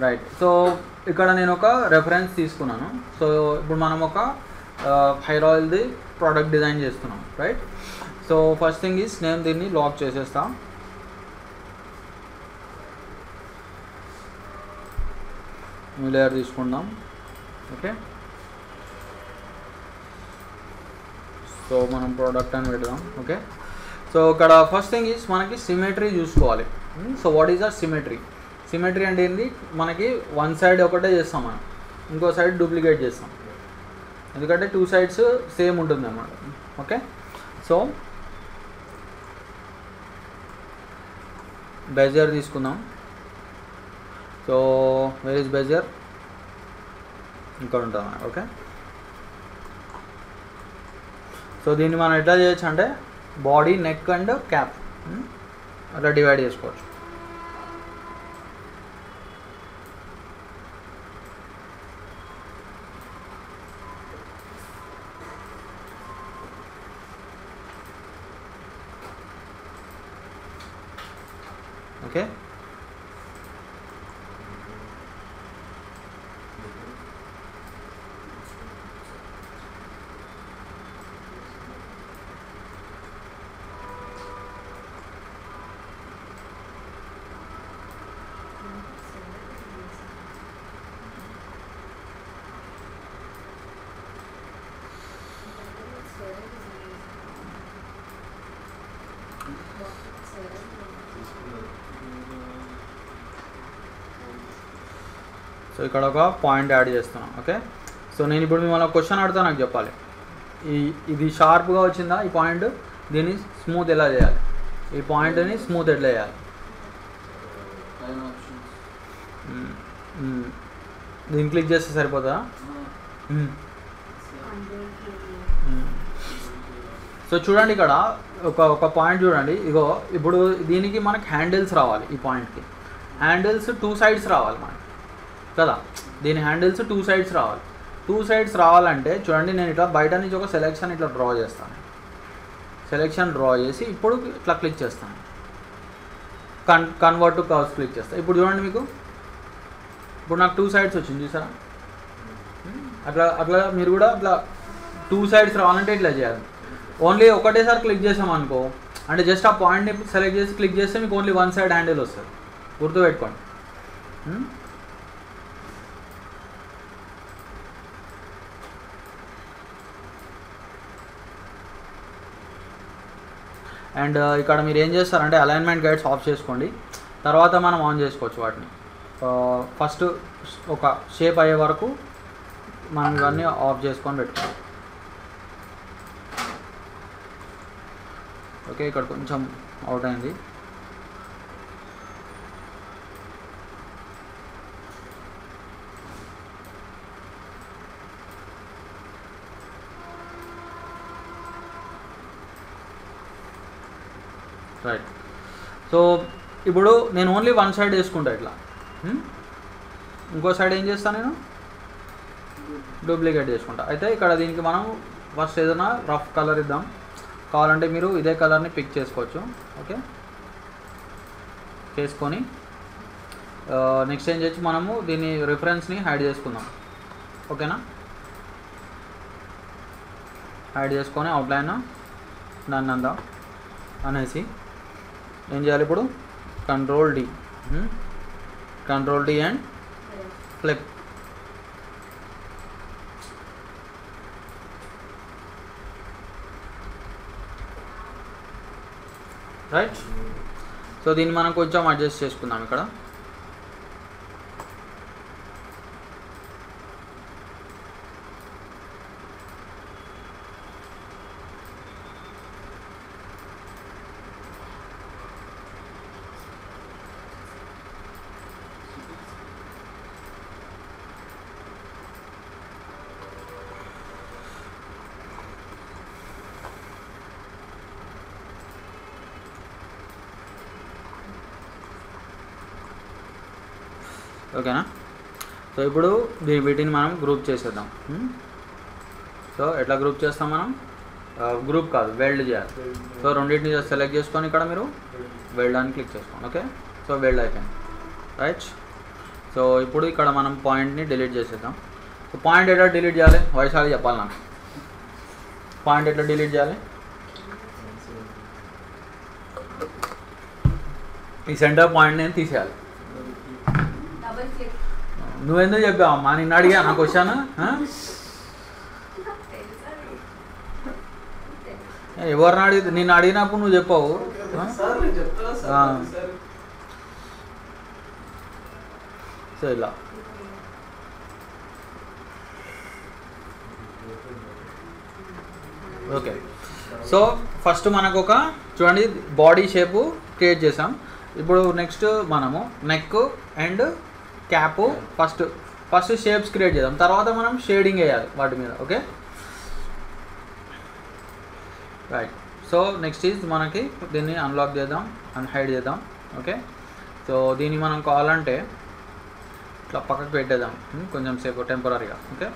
Right. So ఇక్కడ నేను ఒక రెఫరెన్స్ తీసుకున్నాను. సో ఇప్పుడు మనం ఒక హెయిర్ ఆయిల్ది ప్రోడక్ట్ డిజైన్ చేస్తున్నాం, right. So first thing is నేను దీన్ని లాక్ చేసేస్తా. న్యూ లేయర్ తీసుకుందాం. ఓకే, సో మనం ప్రోడక్ట్ అని పెడదాం. ఓకే, సో ఇక్కడ ఫస్ట్ థింగ్ ఈజ్ మనకి సిమెట్రీ చూసుకోవాలి. So what is our symmetry? Symmetry అంటే ఏంటి? మనకి వన్ సైడ్ ఒకటే చేస్తాం, మనం ఇంకో సైడ్ డూప్లికేట్ చేస్తాం, ఎందుకంటే టూ సైడ్స్ సేమ్ ఉంటుంది అన్నమాట. ఓకే, సో బెజర్ తీసుకుందాం. So where is bezel? ఇక్కడ ఉంటుంది. ఓకే, సో దీన్ని మనం ఎట్లా చేయొచ్చు అంటే బాడీ, నెక్ అండ్ క్యాప్ అట్లా డివైడ్ చేసుకోవచ్చు. ఓకే, సో ఇక్కడ ఒక పాయింట్ యాడ్ చేస్తున్నాం. ఓకే, సో నేను ఇప్పుడు మిమ్మల్ని క్వశ్చన్ అడుగుతా, నాకు చెప్పాలి. ఇది షార్ప్గా వచ్చిందా ఈ పాయింట్? దీన్ని స్మూత్ ఎలా చేయాలి? ఈ పాయింట్ని స్మూత్ ఎట్లా చేయాలి? దీన్ని క్లిక్ చేస్తే సరిపోతుందా? సో చూడండి, ఇక్కడ ఒక పాయింట్ చూడండి. ఇగో ఇప్పుడు దీనికి మనకి హ్యాండిల్స్ రావాలి. ఈ పాయింట్కి హ్యాండిల్స్ టూ సైడ్స్ రావాలి మనకి కదా. దీని హ్యాండిల్స్ టూ సైడ్స్ రావాలి. టూ సైడ్స్ రావాలంటే చూడండి, నేను ఇట్లా బయట నుంచి ఒక సెలెక్షన్ ఇట్లా డ్రా చేస్తాను. సెలెక్షన్ డ్రా చేసి ఇప్పుడు ఇట్లా క్లిక్ చేస్తాను. కన్వర్ట్ టు కర్వ్స్ క్లిక్ చేస్తాను. ఇప్పుడు చూడండి, మీకు ఇప్పుడు నాకు టూ సైడ్స్ వచ్చింది చూసారా? అట్లా మీరు కూడా అట్లా టూ సైడ్స్ రావాలంటే ఇట్లా చేయాలి. ఓన్లీ ఒకటేసారి క్లిక్ చేసామనుకో, అంటే జస్ట్ ఆ పాయింట్ని సెలెక్ట్ చేసి క్లిక్ చేస్తే మీకు ఓన్లీ వన్ సైడ్ హ్యాండిల్ వస్తుంది. గుర్తుపెట్టుకోండి. అండ్ ఇక్కడ మీరు ఏం చేస్తారంటే అలైన్మెంట్ గైడ్స్ ఆఫ్ చేసుకోండి, తర్వాత మనం ఆన్ చేసుకోవచ్చు వాటిని. ఫస్ట్ ఒక షేప్ అయ్యే వరకు మనం ఇవన్నీ ఆఫ్ చేసుకొని పెట్టుకోవాలి. ఓకే, ఇక్కడ కొంచెం అవుట్ అయింది. రైట్. సో ఇప్పుడు నేను ఓన్లీ వన్ సైడ్ వేసుకుంటా ఇట్లా. ఇంకో సైడ్ ఏం చేస్తాను, నేను డూప్లికేట్ చేసుకుంటా. అయితే ఇక్కడ దీనికి మనం ఫస్ట్ ఏదైనా రఫ్ కలర్ ఇద్దాం. కావాలంటే మీరు ఇదే కలర్ని పిక్ చేసుకోవచ్చు. ఓకే, చేసుకొని నెక్స్ట్ ఏం చేయొచ్చు, మనము దీని రిఫరెన్స్ని హైడ్ చేసుకుందాం. ఓకేనా, హైడ్ చేసుకొని అవుట్లైన్ నన్ను అందా అనేసి ఏం చేయాలి ఇప్పుడు, control D and flip. Right. So దీన్ని మనం కొంచెం అడ్జస్ట్ చేసుకుందాం ఇక్కడ. ఓకేనా. సో ఇప్పుడు వీటిని మనం గ్రూప్ చేసేద్దాం. సో ఎట్లా గ్రూప్ చేస్తాం మనం? గ్రూప్ కాదు, వెల్డ్ చేయాలి. సో రెండింటిని సెలెక్ట్ చేసుకొని ఇక్కడ మీరు వెల్డ్ అని క్లిక్ చేసుకోండి. ఓకే, సో వెల్డ్ అయిపోయింది. రైట్. సో ఇప్పుడు ఇక్కడ మనం పాయింట్ని డిలీట్ చేసేద్దాం. సో పాయింట్ ఎట్లా డిలీట్ చేయాలి వైశాలి చెప్పాలి నాకు. పాయింట్ ఎట్లా డిలీట్ చేయాలి? ఈ సెంటర్ పాయింట్ నేను తీసేయాలి. నువ్వెందుకు చెప్పావు అమ్మా? నిన్ను అడిగా నాకు వచ్చాను. ఎవరిని అడిగి నిన్ను అడిగినప్పుడు నువ్వు చెప్పావు. సో ఇలా ఓకే. సో ఫస్ట్ మనకు ఒక చూడండి బాడీ షేపు క్రియేట్ చేసాం. ఇప్పుడు నెక్స్ట్ మనము neck and cap first shapes create చేద్దాం. తర్వాత మనం షేడింగ్ వేయాలి వాటి మీద. Okay right. So next is మనకి దీన్ని అన్లాక్ చేద్దాం అండ్ హైడ్ చేద్దాం. ఓకే సో దీన్ని మనం కావాలంటే ఇట్లా పక్కకు పెట్టేద్దాం కొంచెం సేపు టెంపరీగా. ఓకే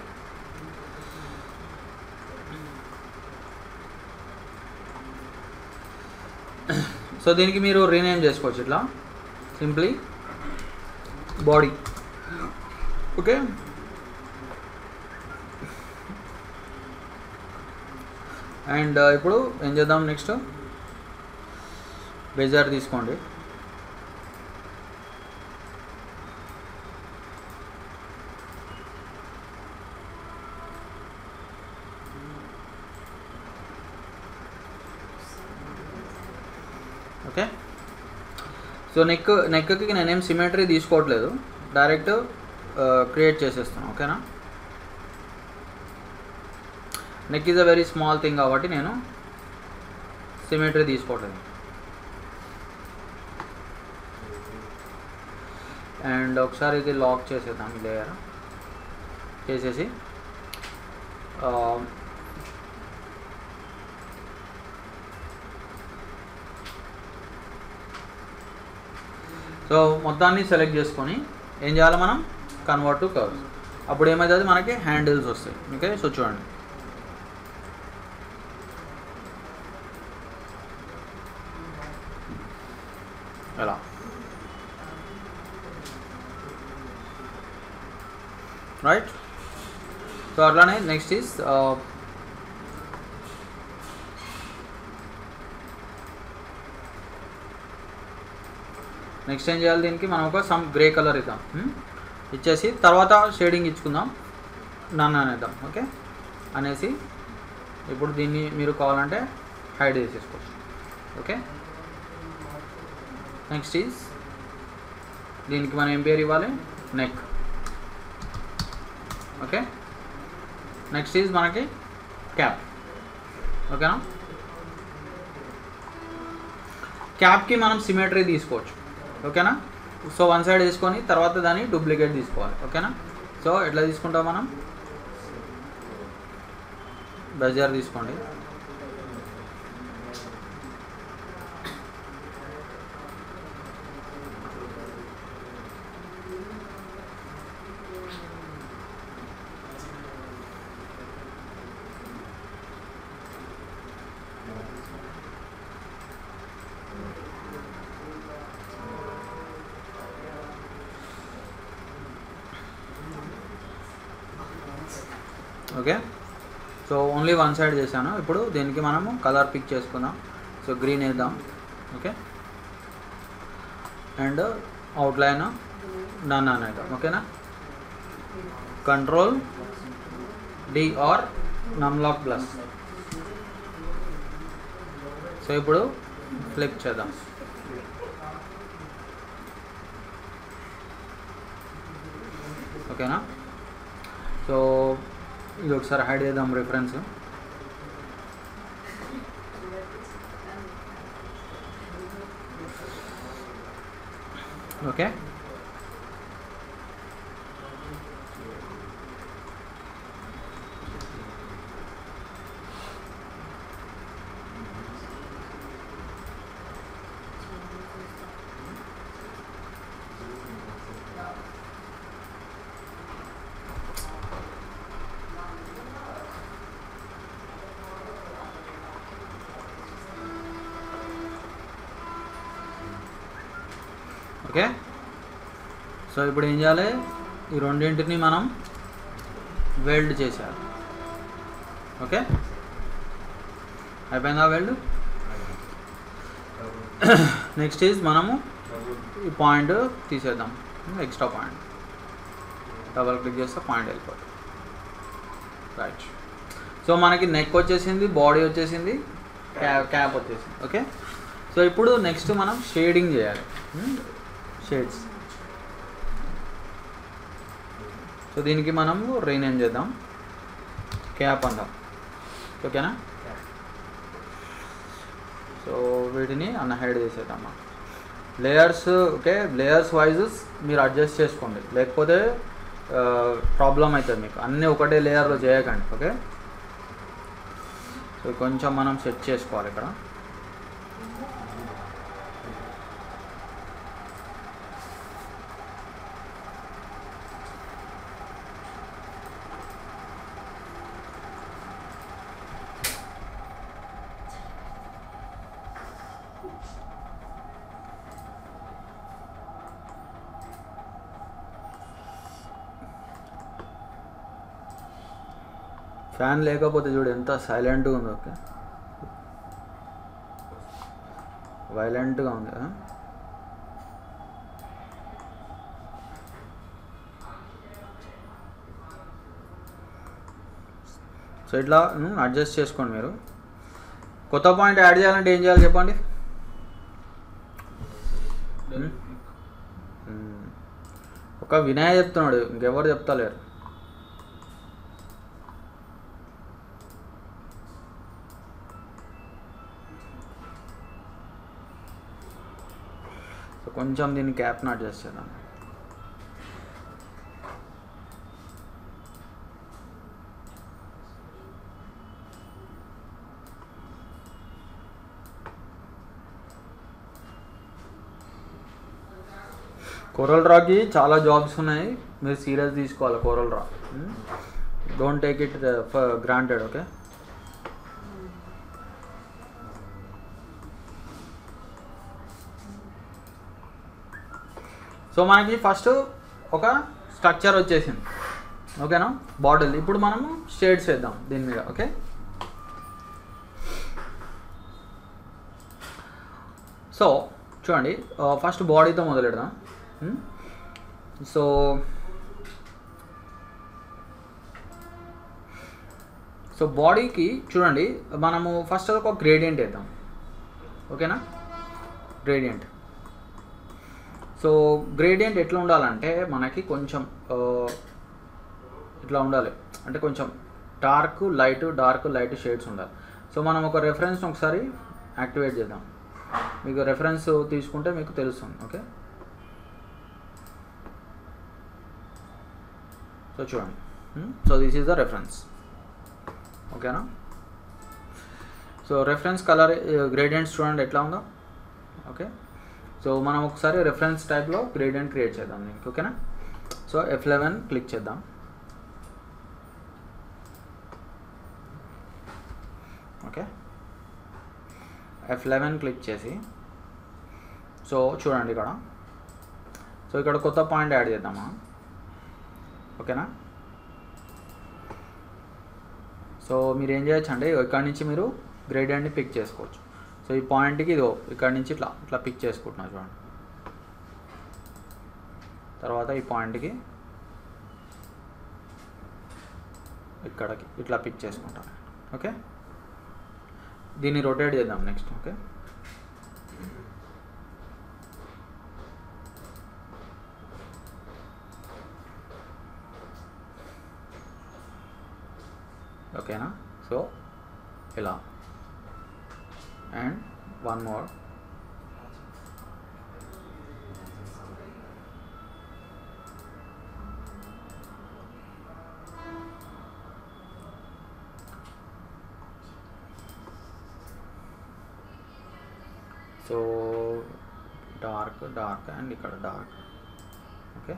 సో దీనికి మీరు రీనేమ్ చేసుకోవచ్చు ఇట్లా సింప్లీ బాడీ. ఓకే అండ్ ఇప్పుడు ఏం చేద్దాం నెక్స్ట్ బేజార్ తీసుకోండి. ఓకే సో నెక్కి నేనేం సిమెట్రీ తీసుకోవట్లేదు, డైరెక్ట్ క్రియేట్ చేసేస్తాను. ఓకేనా neck is a very small thing కాబట్టి నేను సిమెట్రీ తీసుకోవట్లేదు. అండ్ ఒకసారి ఇది లాక్ చేసేద్దాం ఈ లేయర్ చేసేసి సో మొత్తాన్ని సెలెక్ట్ చేసుకొని ఏం చేయాలి మనం కన్వర్ట్ టు కర్వ్స్. అప్పుడు ఏమవుతుంది మనకి హ్యాండిల్స్ వస్తాయి. ఓకే సో చూడండి ఎలా రైట్. సో అట్లానే నెక్స్ట్ ఈజ్ నెక్స్ట్ ఏం చేయాలి దీనికి మనం ఒక సమ్ గ్రే కలర్ ఇద్దాం. ఇచ్చేసి తర్వాత షేడింగ్ ఇచ్చుకుందాం నన్ను అనేద్దాం. ఓకే అనేసి ఇప్పుడు దీన్ని మీరు కావాలంటే హైడ్ చేసేసుకోవచ్చు. ఓకే నెక్స్ట్ ఈజ్ దీనికి మనం ఏం పేరు ఇవ్వాలి నెక్. ఓకే నెక్స్ట్ ఈజ్ మనకి క్యాప్. ఓకేనా క్యాప్కి మనం సిమెట్రీ తీసుకోవచ్చు. ఓకేనా సో వన్ సైడ్ తీసుకొని తర్వాత దాన్ని డూప్లికేట్ తీసుకోవాలి. ఓకేనా సో ఎట్లా తీసుకుంటాం మనం బజార్ తీసుకోండి. Okay so only one side చేశాను. ఇప్పుడు దీనికి మనము కలర్ పిక్ చేసుకుందాం. సో గ్రీన్ వేద్దాం. ఓకే అండ్ అవుట్లైన్ డన్ అనేద్దాం. ఓకేనా control D R num lock plus. So ఇప్పుడు ఫ్లిప్ చేద్దాం. ఓకేనా సో ఇది ఒకసారి హైడ్ చేద్దాం రిఫరెన్స్. ఓకే ఓకే సో ఇప్పుడు ఏం చేయాలి, ఈ రెండింటిని మనం వెల్డ్ చేసేయాలి. ఓకే, అయిపోయిందా వెల్డ్? నెక్స్ట్ ఈజ్ మనము ఈ పాయింట్ తీసేద్దాం, ఎక్స్ట్రా పాయింట్ డబల్ క్లిక్ చేస్తే పాయింట్ వెళ్ళిపోతుంది. రైట్, సో మనకి నెక్ వచ్చేసింది, బాడీ వచ్చేసింది, క్యాప్ వచ్చేసింది. ఓకే, సో ఇప్పుడు నెక్స్ట్ మనం షేడింగ్ చేయాలి, షేడ్స్. సో దీనికి మనం రీనేమ్ చేద్దాం, క్యాప్ అందాం. ఓకేనా, సో వీటిని అన్హైడ్ చేసేద్దాం. లేయర్స్, ఓకే, లేయర్స్ వైజెస్ మీరు అడ్జస్ట్ చేసుకోండి, లేకపోతే ప్రాబ్లం అవుతుంది మీకు. అన్నీ ఒకటే లేయర్లో చేయకండి. ఓకే, సో కొంచెం మనం సెట్ చేసుకోవాలి ఇక్కడ. ఫ్యాన్ లేకపోతే చూడు ఎంత సైలెంట్గా ఉంది. ఓకే, వైలెంట్గా ఉంది కదా. సో ఇట్లా అడ్జస్ట్ చేసుకోండి మీరు. కొత్త పాయింట్ యాడ్ చేయాలంటే ఏం చేయాలి చెప్పండి? ఒక వినయ చెప్తున్నాడు, ఇంకెవరు చెప్తలేరు. కొంచెం దీన్ని క్యాప్ని అడ్జస్ట్ చేద్దాం. కోరల్ డ్రాకి చాలా జాబ్స్ ఉన్నాయి, మీరు సీరియస్ తీసుకోవాలి. Coral draw, don't take it for granted. Okay, so మనకి ఫస్ట్ ఒక స్ట్రక్చర్ వచ్చేసింది. ఓకేనా, బాటిల్. ఇప్పుడు మనము షేడ్స్ వేద్దాం దీని మీద. ఓకే, సో చూడండి, ఫస్ట్ బాడీతో మొదలెడదాం. సో బాడీకి చూడండి, మనము ఫస్ట్ ఒక గ్రేడియంట్ వేద్దాం. ఓకేనా, గ్రేడియంట్. సో గ్రేడియంట్ ఎట్లా ఉండాలంటే మనకి కొంచెం ఇట్లా ఉండాలి, అంటే కొంచెం dark light, dark light shades ఉండాలి. సో మనం ఒక రెఫరెన్స్ ఒకసారి యాక్టివేట్ చేద్దాం. మీకు రెఫరెన్స్ తీసుకుంటే మీకు తెలుస్తుంది. ఓకే, సో చూడండి, so this is the reference. ఓకేనా, సో రెఫరెన్స్ కలర్ గ్రేడియంట్స్ చూడండి ఎట్లా ఉందో. ఓకే, సో మనం ఒకసారి రెఫరెన్స్ టైప్లో గ్రేడియంట్ క్రియేట్ చేద్దాం దీనికి. ఓకేనా, సో F11 క్లిక్ చేద్దాం. ఓకే, F11 క్లిక్ చేసి, సో చూడండి ఇక్కడ, సో ఇక్కడ కొత్త పాయింట్ యాడ్ చేద్దామా. ఓకేనా, సో మీరు ఏం చేయొచ్చు అంటే ఇక్కడ నుంచి మీరు గ్రేడియంట్ని పిక్ చేసుకోవచ్చు. సో ఈ పాయింట్కి ఇదో ఇక్కడ నుంచి ఇట్లా ఇట్లా పిక్ చేసుకుంటున్నా చూడండి. తర్వాత ఈ పాయింట్కి ఇక్కడికి ఇట్లా పిక్ చేసుకుంటాను. ఓకే, దీన్ని రొటేట్ చేద్దాం నెక్స్ట్. ఓకే, ఓకేనా, సో ఇలా and one more. So dark dark and ఇక్కడ డార్క్. ఓకే,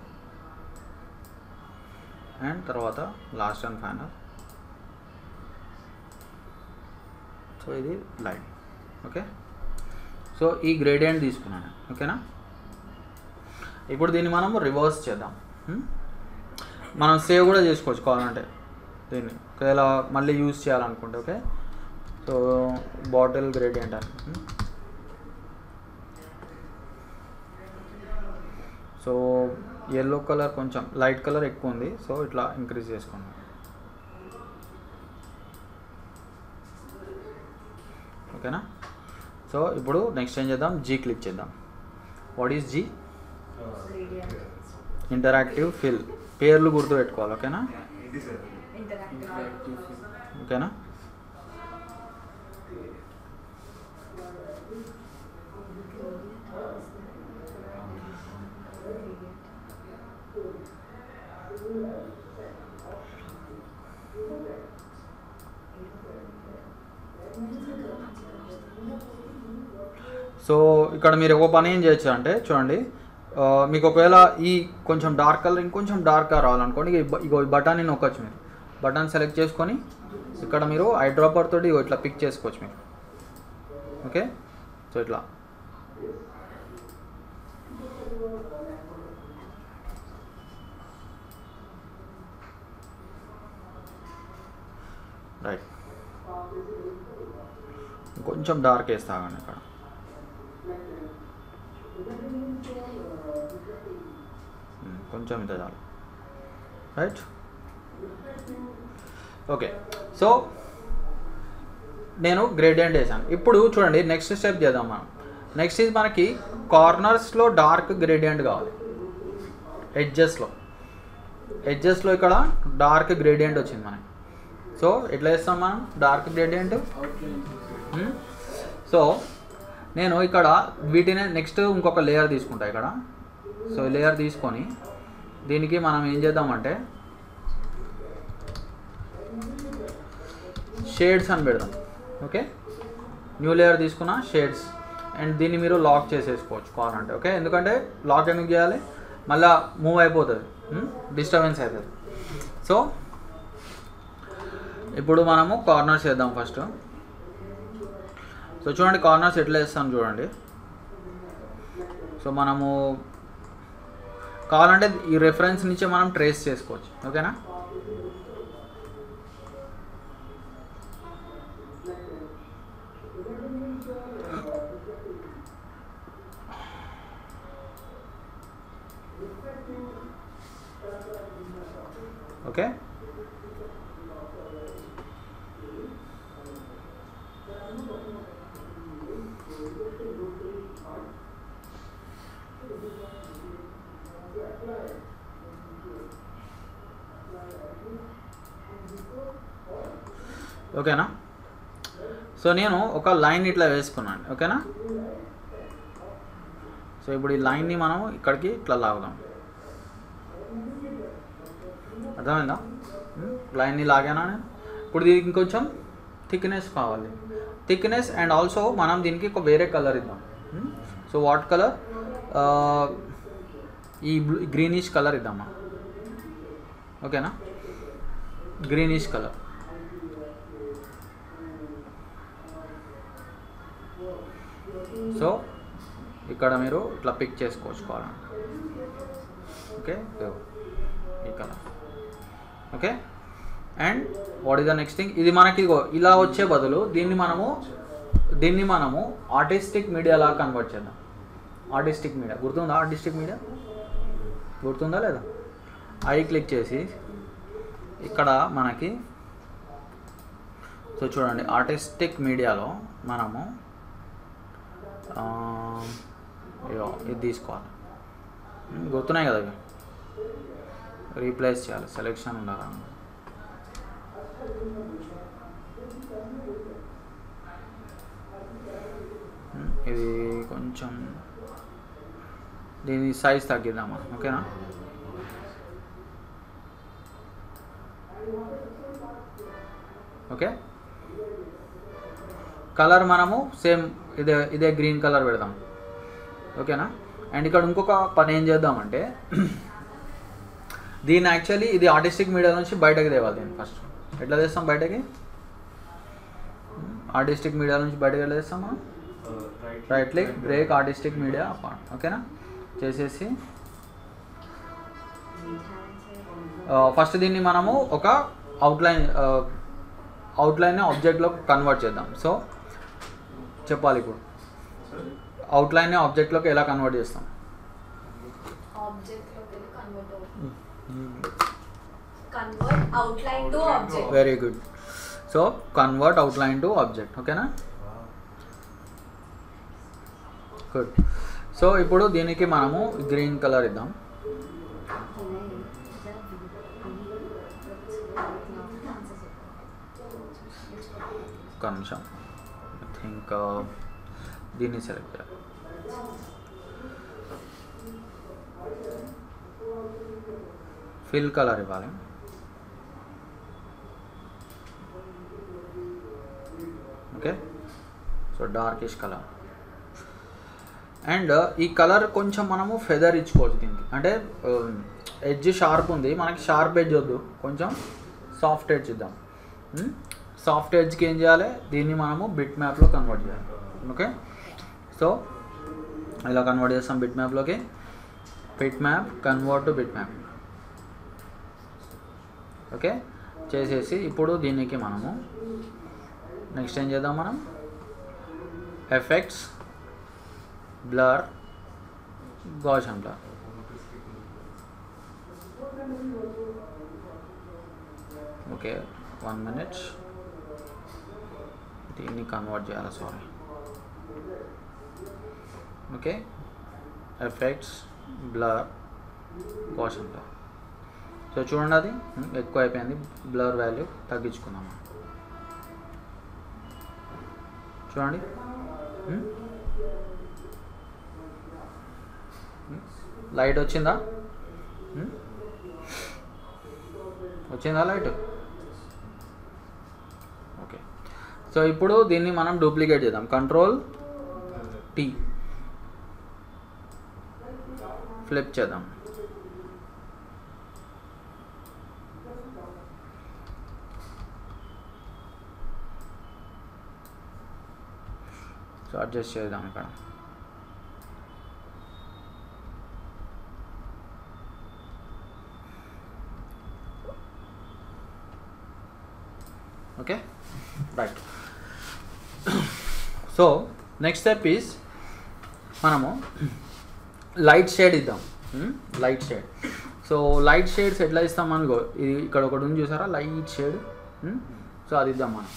అండ్ తర్వాత లాస్ట్ అండ్ ఫైనల్. సో ఇది లైట్. ఓకే, సో ఈ గ్రేడియంట్ తీసుకున్నాను. ఓకేనా, ఇప్పుడు దీన్ని మనం రివర్స్ చేద్దాం. మనం సేవ్ కూడా చేసుకోవచ్చు కావాలంటే దీన్ని, ఒకవేళ మళ్ళీ యూజ్ చేయాలనుకుంటే. ఓకే, సో బాటిల్ గ్రేడియంట్ అని. సో ఎల్లో కలర్ కొంచెం లైట్ కలర్ ఎక్కువ ఉంది, సో ఇట్లా ఇంక్రీజ్ చేసుకున్నాం. ఓకేనా. సో ఇప్పుడు నెక్స్ట్ ఏం చేద్దాం, జీ క్లిక్ చేద్దాం. What is G? Interactive fill. పేర్లు గుర్తు పెట్టుకోవాలి. ఓకేనా. ఓకేనా. సో ఇక్కడ మీరు ఒక పని ఏం చేయొచ్చు అంటే చూడండి, మీకు ఒకవేళ ఈ కొంచెం డార్క్ కలర్ ఇంకొంచెం డార్క్గా రావాలనుకోండి, ఇగో ఈ బటన్ని నొక్కొచ్చు. మీరు బటన్ సెలెక్ట్ చేసుకొని ఇక్కడ మీరు ఐ డ్రాపర్ తోటి ఇట్లా పిక్ చేసుకోవచ్చు మీరు. ఓకే, సో ఇట్లా రైట్. కొంచెం డార్క్ వేస్తాగండి ఇక్కడ. కొంచెం ఇంత చాలు. రైట్. ఓకే, సో నేను గ్రేడియంట్ వేసాను. ఇప్పుడు చూడండి నెక్స్ట్ స్టెప్ చేద్దాం మనం. నెక్స్ట్ ఇది మనకి కార్నర్స్లో డార్క్ గ్రేడియంట్ కావాలి. ఎడ్జెస్లో ఇక్కడ డార్క్ గ్రేడియంట్ వచ్చింది మనకి. సో ఎట్లా చేస్తాం మనం డార్క్ గ్రేడియంట్? సో నేను ఇక్కడ వీటిని నెక్స్ట్ ఇంకొక లేయర్ తీసుకుంటా ఇక్కడ. సో లేయర్ తీసుకొని దీనికి మనం ఏం చేద్దామంటే షేడ్స్ అని పెడదాం. ఓకే, న్యూ లేయర్ తీసుకున్న షేడ్స్, అండ్ దీన్ని మీరు లాక్ చేసేసుకోవచ్చు కావాలంటే. ఓకే, ఎందుకంటే లాక్ ఎందుకు చేయాలి, మళ్ళీ మూవ్ అయిపోతుంది, డిస్టర్బెన్స్ అవుతుంది. సో ఇప్పుడు మనము కార్నర్స్ వేద్దాం ఫస్ట్. సో చూడండి కార్నర్స్ ఎట్లా వేస్తాను చూడండి. సో మనము కావాలంటే ఈ రెఫరెన్స్ నుంచే మనం ట్రేస్ చేసుకోవచ్చు. ఓకేనా. ఓకే, ఓకేనా. సో నేను ఒక లైన్ ఇట్లా వేసుకున్నాను. ఓకేనా. సో ఇప్పుడు ఈ లైన్ని మనం ఇక్కడికి ఇట్లా లాగుదాం. అర్థమైందా? లైన్ని లాగానా నేను. ఇప్పుడు దీనికి ఇంకొంచెం థిక్నెస్ కావాలి. థిక్నెస్ అండ్ ఆల్సో మనం దీనికి ఒక వేరే కలర్ ఇద్దాం. So what colour? ఈ గ్రీనిష్ కలర్ ఇద్దామా. ఓకేనా, గ్రీనిష్ కలర్. సో ఇక్కడ మీరు ఇట్లా పిక్ చేసుకోవచ్చు కావాలంటే. ఓకే, ఈ colour. Okay, and what is the next thing? ఇది మనకి ఇలా వచ్చే బదులు దీన్ని మనము ఆర్టిస్టిక్ మీడియా లాగా కన్వర్ట్ చేద్దాం. ఆర్టిస్టిక్ మీడియా గుర్తుందా? ఆర్టిస్టిక్ మీడియా గుర్తుందా లేదా? ఐ క్లిక్ చేసి ఇక్కడ మనకి సో చూడండి ఆర్టిస్టిక్ మీడియాలో మనము ఇది తీసుకోవాలి. గుర్తున్నాయి కదా ఇవి. రీప్లేస్ చేయాలి, సెలెక్షన్ ఉండాలి. ఇది కొంచెం దీని సైజ్ తగ్గిద్దామా. ఓకేనా. ఓకే, కలర్ మనము సేమ్ ఇదే గ్రీన్ కలర్ పెడదాం. ఓకేనా. అండ్ ఇక్కడ ఇంకొక పని ఏం చేద్దామంటే దీన్ని యాక్చువల్లీ ఇది ఆర్టిస్టిక్ మీడియా నుంచి బయటకు తేవాలి. దీన్ని ఫస్ట్ ఎట్లా తెస్తాం బయటకి? ఆర్టిస్టిక్ మీడియా నుంచి బయటకు ఎట్లా తెస్తాం మనం? Right click, break artistic media apart. ఓకేనా, చేసేసి ఫస్ట్ దీన్ని మనము ఒక అవుట్లైన్ ఆబ్జెక్ట్లో కన్వర్ట్ చేద్దాం. సో చెప్పాలి ఇప్పుడు అవుట్లైన్ ఆబ్జెక్ట్లోకి ఎలా కన్వర్ట్ చేస్తాం. Very good. So convert outline to object. ఓకేనా, గుడ్. సో ఇప్పుడు దీనికి మనము గ్రీన్ కలర్ ఇద్దాం. ఒక నిమిషం, ఐ థింక్ దీన్ని సెలెక్ట్ చేయాలి. ఫిల్ కలర్ ఇవ్వాలి. Okay, so darkish colour. And ఈ కలర్ కొంచెం మనము ఫెదర్ ఇచ్చుకోవచ్చు దీనికి. అంటే ఎడ్జ్ షార్ప్ ఉంది, మనకి షార్ప్ ఎడ్జ్ వద్దు, కొంచెం సాఫ్ట్ ఎడ్జ్ ఇద్దాం. సాఫ్ట్ ఎడ్జ్కి ఏం చేయాలి, దీన్ని మనము బిట్ మ్యాప్లో కన్వర్ట్ చేయాలి. ఓకే, సో ఇలా కన్వర్ట్ చేస్తాం బిట్ మ్యాప్లోకి. Bitmap convert to bitmap. Okay, చేసేసి ఇప్పుడు దీనికి మనము నెక్స్ట్ ఏం చేద్దాం, మనం effects, blur, Gaussian blur. Okay, 1 minute, దీన్ని కన్వర్ట్ చేయాలి. Sorry. Okay, effects, blur, Gaussian blur. So చూడండి, అది ఎక్కువ అయిపోయింది. బ్లర్ వాల్యూ తగ్గించుకుందాం. చూడండి, లైట్ వచ్చిందా? వచ్చిందా లైట్? ఓకే, సో ఇప్పుడు దీన్ని మనం డూప్లికేట్ చేద్దాం. కంట్రోల్ T, ఫ్లిప్ చేద్దాం. సో అడ్జస్ట్ చేద్దాం ఇక్కడ. Okay, right. So next step is మనము లైట్ షేడ్ ఇద్దాం. Light shade. So light shades ఎట్లా ఇస్తాం మనకు, ఇది ఇక్కడ ఒకటి ఉంది చూసారా, లైట్ షేడ్. సో అది ఇద్దాం మనం.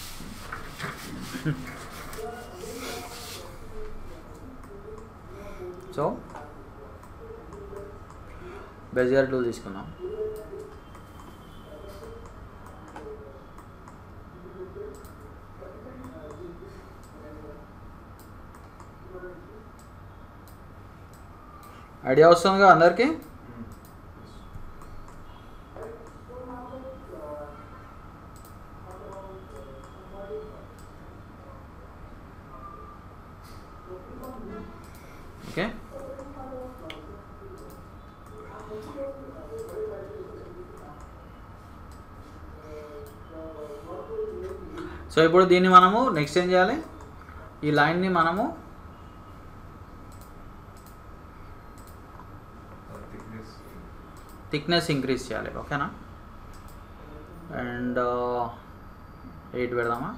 సో బెజియర్ టూల్ తీసుకుందాం. ఐడియా వస్తుందిగా అందరికీ? ఓకే, సో ఇప్పుడు దీన్ని మనము నెక్స్ట్ ఏం చేయాలి, ఈ లైన్ని మనము థిక్నెస్ ఇంక్రీజ్ చేయాలి. ఓకేనా, అండ్ 8 పెడదామా,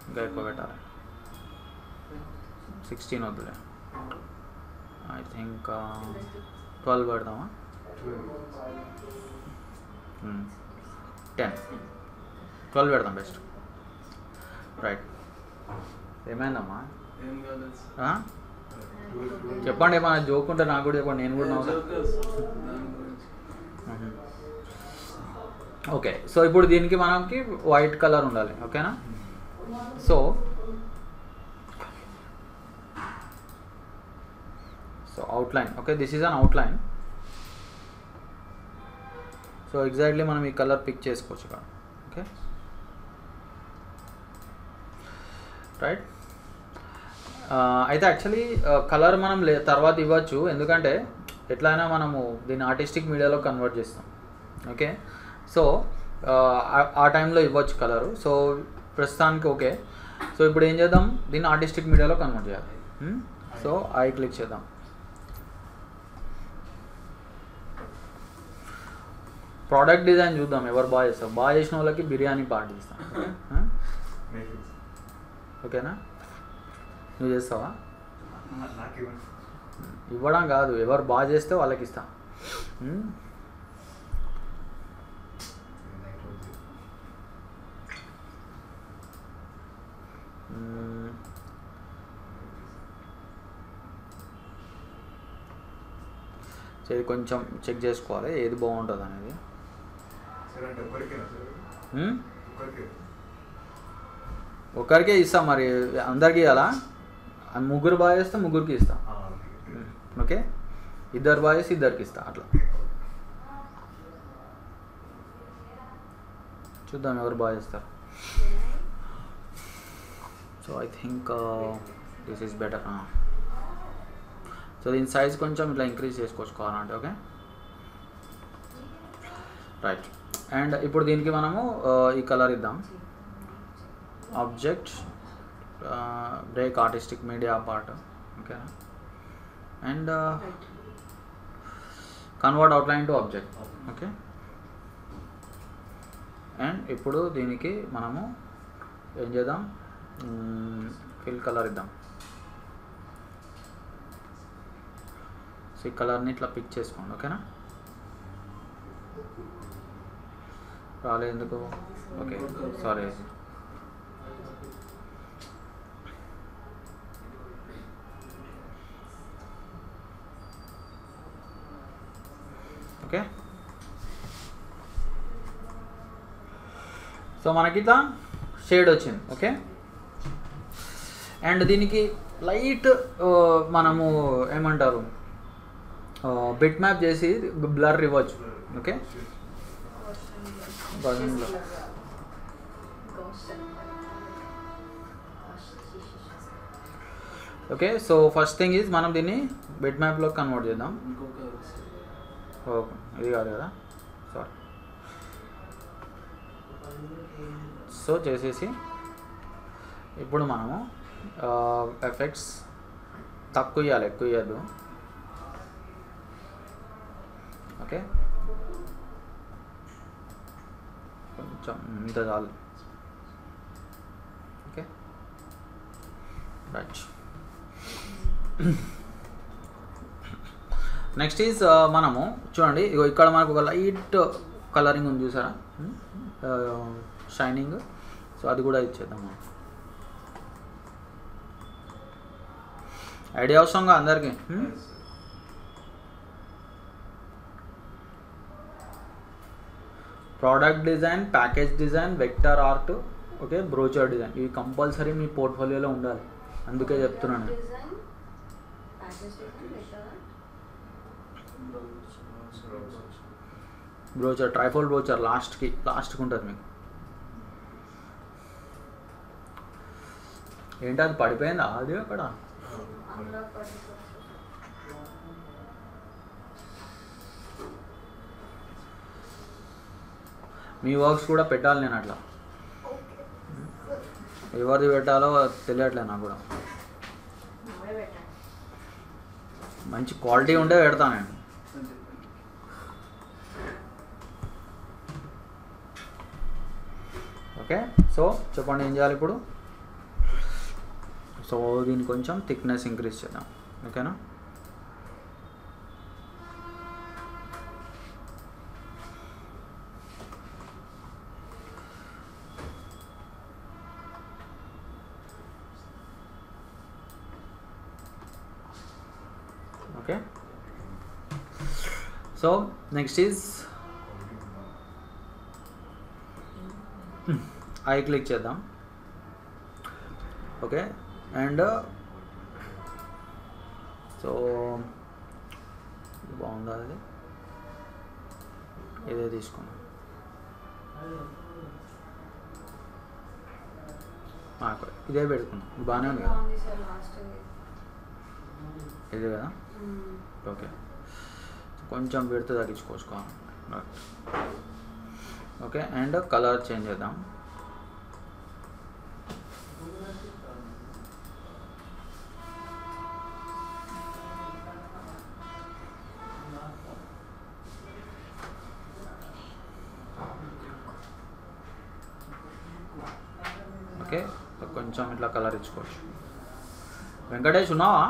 ఇంకా ఎక్కువ పెట్టాలి, 16 వద్దులే, ఐ థింక్ 12 పెడదామా, 10, 12 పెడదాం బెస్ట్. రైట్, ఏమైందమ్మా? చెప్పండి, ఏమన్నా జోక్ ఉంటే నాకు కూడా చెప్పండి, నేను కూడా నవ్వుతా. ఓకే, సో ఇప్పుడు దీనికి మనకి వైట్ కలర్ ఉండాలి. ఓకేనా, so outline. Okay, this is an outline. So exactly మనం ఈ కలర్ పిక్ చేసుకోవచ్చు ఇక్కడ. Okay, right. అయితే యాక్చువల్లీ కలర్ మనం తర్వాత ఇవ్వచ్చు, ఎందుకంటే ఎట్లయినా మనము దీన్ని ఆర్టిస్టిక్ మీడియాలో కన్వర్ట్ చేస్తాం. ఓకే, సో ఆ టైంలో ఇవ్వచ్చు కలరు. సో ప్రస్తుతానికి ఓకే. సో ఇప్పుడు ఏం చేద్దాం, దీన్ని ఆర్టిస్టిక్ మీడియాలో కన్వర్ట్ చేయాలి. సో ఐ క్లిక్ చేద్దాం. ప్రోడక్ట్ డిజైన్ చూద్దాం ఎవరు బాగా చేస్తారు. బాగా చేసిన వాళ్ళకి బిర్యానీ పార్టీ ఇస్తాం. ఓకేనా? నువ్వు చేస్తావా? ఇవ్వడం కాదు, ఎవరు బాగా చేస్తే వాళ్ళకి ఇస్తా. ఇది కొంచెం చెక్ చేసుకోవాలి ఏది బాగుంటుంది అనేది. ఒకరికే ఇస్తా, మరి అందరికీ ఇవ్వాలా? ముగ్గురు బాగా చేస్తే ముగ్గురికి ఇస్తా. ఓకే, ఇద్దరు బాగా చేస్తే ఇద్దరికి ఇస్తా. అట్లా చూద్దాం ఎవరు బాగా చేస్తారు. So I think this is better. So దీని సైజ్ కొంచెం ఇట్లా ఇంక్రీజ్ చేసుకోవచ్చు కావాలంటే. Okay, right. అండ్ ఇప్పుడు దీనికి మనము ఈ కలర్ ఇద్దాం. Object break artistic media part. ఓకేనా? And convert outline to object. Okay, and ఇప్పుడు దీనికి మనము ఏం చేద్దాం, ఫిల్ కలర్ ఇద్దాం. సో ఈ కలర్ని ఇట్లా పిక్ చేసుకోండి. ఓకేనా? రాలేదు ఎందుకు? Okay, sorry. ఓకే, సో మనకి ఇట్లా షేడ్ వచ్చింది. ఓకే, అండ్ దీనికి లైట్ మనము ఏమంటారు బిట్ మ్యాప్ చేసి బ్లర్ ఇవ్వచ్చు. Okay, okay. So first thing is మనం దీన్ని బిట్ మ్యాప్లో కన్వర్ట్ చేద్దాం. ఓకే, ఇది కాదు కదా, సారీ. సో చేసేసి ఇప్పుడు మనము ఎఫెక్ట్స్ తక్కువ ఇవ్వాలి, ఎక్కువ ఇవ్వద్దు. ఓకే, కొంచెం ఇంత చాలు. Okay, right. నెక్స్ట్ ఈజ్ మనము చూడండి, ఇగో ఇక్కడ మనకు ఒక లైట్ కలరింగ్ ఉంది చూసారా, షైనింగ్. సో అది కూడా ఇచ్చేద్దాం మనం. ఐడియా అవసరంగా అందరికీ. Product design, package design, vector art, okay, brochure design, ఇవి కంపల్సరీ మీ పోర్ట్ఫోలియోలో ఉండాలి. అందుకే చెప్తున్నాను. బ్రోచర్, ట్రైఫోల్డ్ బ్రోచర్ లాస్ట్కి ఉంటుంది మీకు. ఏంటి అది పడిపోయిందా అది అక్కడ? మీ వర్క్స్ కూడా పెట్టాలి నేను అట్లా. ఎవరిది పెట్టాలో తెలియట్లేదు నాకు కూడా. మంచి క్వాలిటీ ఉంటే పెడతాను నేను. ఓకే, సో చెప్పండి ఏం చేయాలి ఇప్పుడు. సో దీన్ని కొంచెం థిక్నెస్ ఇంక్రీజ్ చేద్దాం. ఓకేనా? Okay, so next is I click చేద్దాం. ఓకే, అండ్ సో బాగుందా అది, ఇదే తీసుకున్నాం. ఇదే పెట్టుకున్నాం, బాగానే ఉంది కదా, ఇదే కదా. ఓకే, కొంచెం విడత తగ్గించుకోవచ్చు. ఓకే, అండ్ కలర్ చేంజ్ చేద్దాం. ఓకే, కొంచెం ఇట్లా కలర్ ఇచ్చుకోవచ్చు. వెంకటేష్ ఉన్నావా?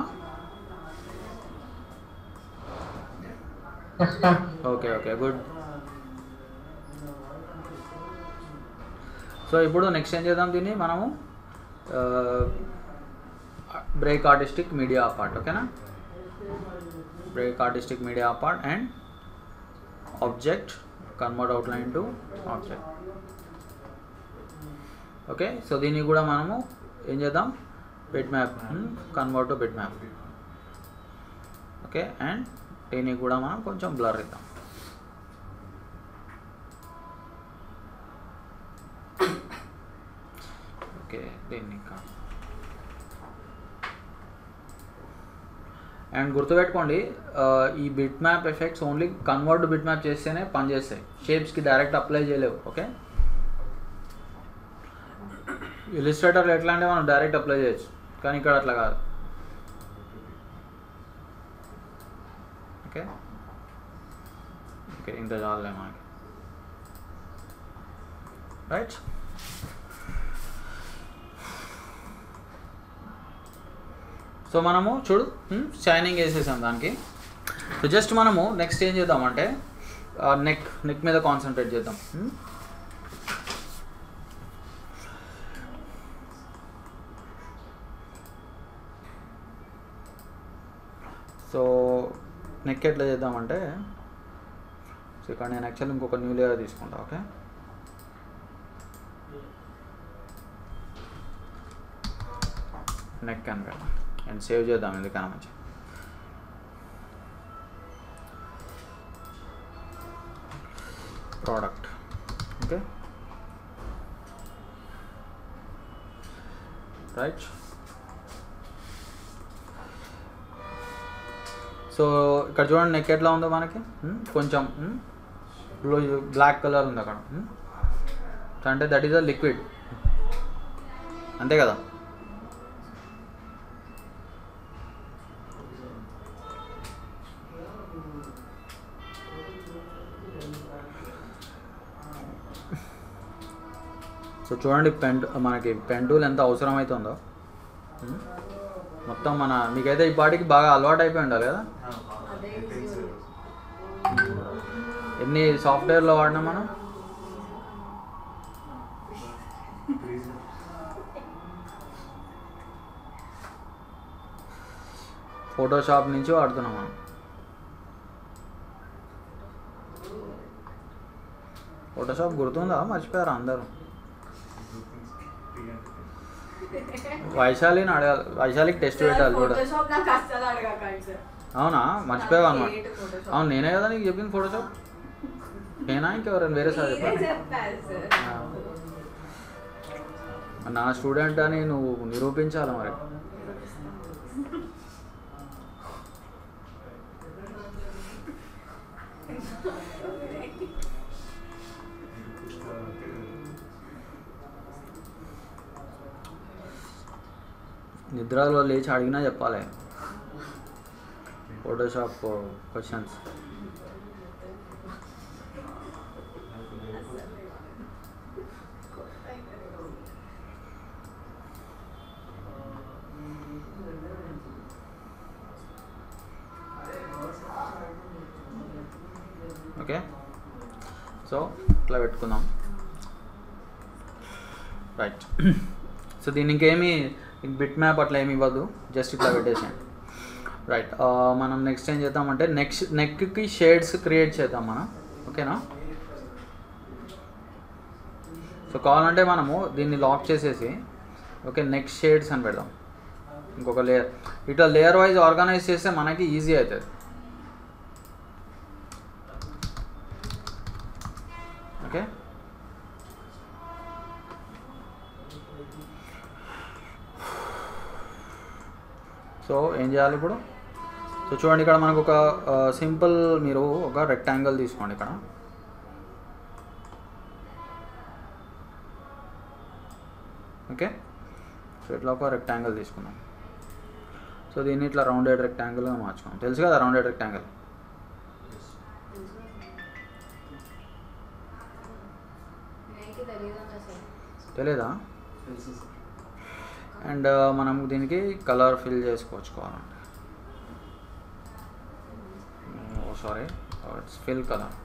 Okay okay good. సో ఇప్పుడు నెక్స్ట్ ఏం చేద్దాం, దీన్ని మనము బ్రేక్ ఆర్టిస్టిక్ మీడియా అపార్ట్. ఓకేనా, break artistic media apart and object convert outline to object. Okay, so దీన్ని కూడా మనము ఏం చేద్దాం, bit map convert to bitmap. Okay, and దీన్ని కూడా మనం కొంచెం బ్లర్ ఇద్దాం. ఓకే, దీన్ని అండ్ గుర్తుపెట్టుకోండి, ఈ bit map effects only convert bit map చేస్తేనే పనిచేస్తాయి, షేప్స్కి డైరెక్ట్ అప్లై చేయలేవు. ఓకే, ఇలిస్ట్రేటర్లో ఎట్లా అంటే మనం డైరెక్ట్ అప్లై చేయొచ్చు, కానీ ఇక్కడ అట్లా కాదు. ఓకే ఓకే, ఇంత చాలులే మనకి. రైట్, సో మనము చూడు షైనింగ్ వేసేసాం దానికి. సో జస్ట్ మనము నెక్స్ట్ ఏం చేద్దామంటే నెక్ మీద కాన్సన్ట్రేట్ చేద్దాం. సో నెక్ ఎట్లా చేద్దామంటే, సో ఇక్కడ నేను యాక్చువల్లీ ఇంకొక న్యూ లేయర్ తీసుకుంటా. ఓకే, నెక్ అని పెడదాం అండ్ సేవ్ చేద్దాం, ఎందుకన్నా మంచి. ప్రోడక్ట్. ఓకే రైట్, సో ఇక్కడ చూడండి నెక్ ఎట్లా ఉందో మనకి, కొంచెం బ్లాక్ కలర్ ఉంది అక్కడ, అంటే దట్ ఈస్ అ లిక్విడ్, అంతే కదా. సో చూడండి మనకి పెన్ టూల్ ఎంత అవసరం అవుతుందో మొత్తం. మీకైతే ఈ పాటికి బాగా అలవాటు అయిపోయి ఉండాలి కదా. ఎన్ని సాఫ్ట్వేర్లో వాడినాం మనం, ఫోటోషాప్ నుంచి వాడుతున్నాం మనం. ఫోటోషాప్ గుర్తుందా, మర్చిపోయారా అందరూ? వైశాలిని అడగాలి, వైశాలికి టెస్ట్ పెట్టాలి చూడ. అవునా, మర్చిపోయావు అనమాట. అవును, నేనే కదా నీకు చెప్పింది ఫోటోషాప్. నేనా ఇంకెవరైనా వేరే సార్ చెప్పాను? నా స్టూడెంట్ అని నువ్వు నిరూపించాలి మరి. నిద్రలో లేచి అడిగినా చెప్పాలి ఫోటోషాప్ క్వశ్చన్స్. ఓకే, సో ఇట్లా పెట్టుకుందాం. రైట్, సో దీన్ని ఇంకేమి బిట్ మ్యాప్ అట్లా ఏమి ఇవ్వద్దు, జస్ట్ ఇట్లా పెట్టేసాను. రైట్, మనం నెక్స్ట్ ఏం చేద్దామంటే నెక్కి షేడ్స్ క్రియేట్ చేద్దాం మనం. ఓకేనా, సో కావాలంటే మనము దీన్ని లాక్ చేసేసి ఓకే నెక్స్ట్ షేడ్స్ అని పెడదాం, ఇంకొక లేయర్. ఇట్లా లేయర్ వైజ్ ఆర్గనైజ్ చేస్తే మనకి ఈజీ అవుతుంది. ఓకే, సో ఏం చేయాలి ఇప్పుడు? సో చూడండి, ఇక్కడ మనకు ఒక సింపుల్, మీరు ఒక రెక్టాంగిల్ తీసుకోండి ఇక్కడ. ఓకే, సో ఇట్లా ఒక రెక్టాంగిల్ తీసుకున్నాం. సో దీన్ని ఇట్లా రౌండెడ్ రెక్టాంగిల్గా మార్చుకోండి. తెలుసు కదా రౌండెడ్ రెక్టాంగిల్? తెలీదా? అండ్ మనం దీనికి కలర్ ఫిల్ చేసుకోవచ్చుకోవాలండి. Sorry, it's fill colour.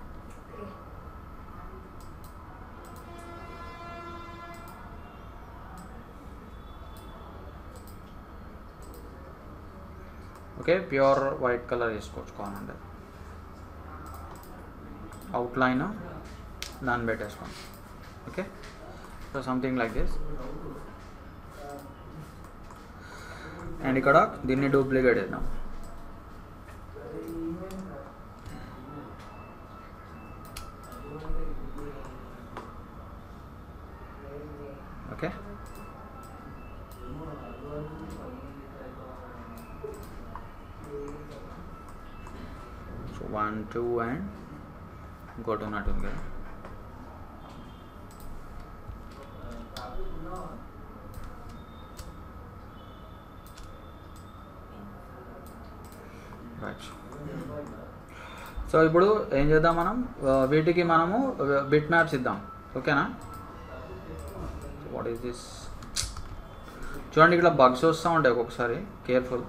Okay, pure white colour వేసుకోవచ్చుకోవాలండి. అవుట్లైన్ దాన్ని పెట్టేసుకోండి. Okay, so something like this. And ఇక్కడ దీన్ని డూప్లికేట్ చేద్దాం. ఓకే, సో 1 2 అండ్ ఇంకోటి ఉన్నట్టుంది కదా. రైట్. సో ఇప్పుడు ఏం చేద్దాం, మనం వీటికి మనము బిట్ మ్యాప్స్ ఇద్దాం. ఓకేనా? What is this? చూడండి, ఇక్కడ బగ్స్ వస్తూ ఉంటాయి ఒక్కొక్కసారి, కేర్ఫుల్.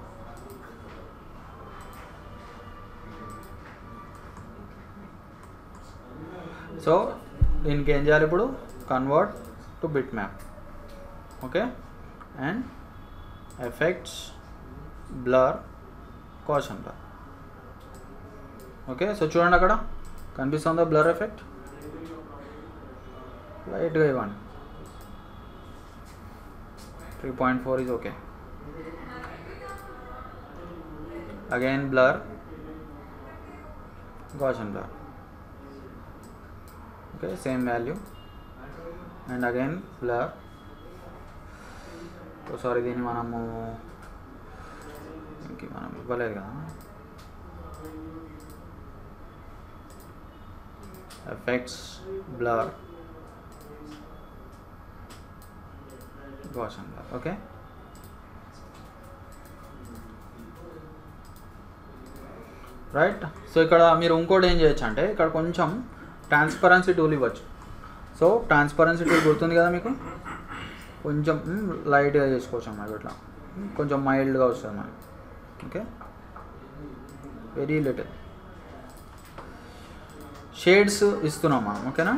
సో దీనికి ఏం చేయాలి ఇప్పుడు? Convert to bitmap. Okay, and effects, blur, caution blur. Okay, so చూడండి అక్కడ కనిపిస్తుందా బ్లర్ ఎఫెక్ట్? లైట్గా ఇవ్వండి. 3.4 is okay. Again blur, Gaussian blur. Okay, same value, and again blur. So sorry, దీన్ని మనము ఇవ్వలేదు కదా. Effects, blur, Gaussian blur. Okay, right. So ఇక్కడ మీరు ఇంకోటి ఏం చేయొచ్చు అంటే, ఇక్కడ కొంచెం ట్రాన్స్పరెన్సీ టూల్ ఇవ్వచ్చు. సో ట్రాన్స్పరెన్సీ టూల్ గుర్తుంది కదా మీకు, కొంచెం లైట్గా చేసుకోవచ్చు అన్నమాట. ఇట్లా కొంచెం మైల్డ్గా వస్తుంది మనకి. ఓకే, వెరీ లిటిల్ షేడ్స్ ఇస్తున్నాం మనం. ఓకేనా?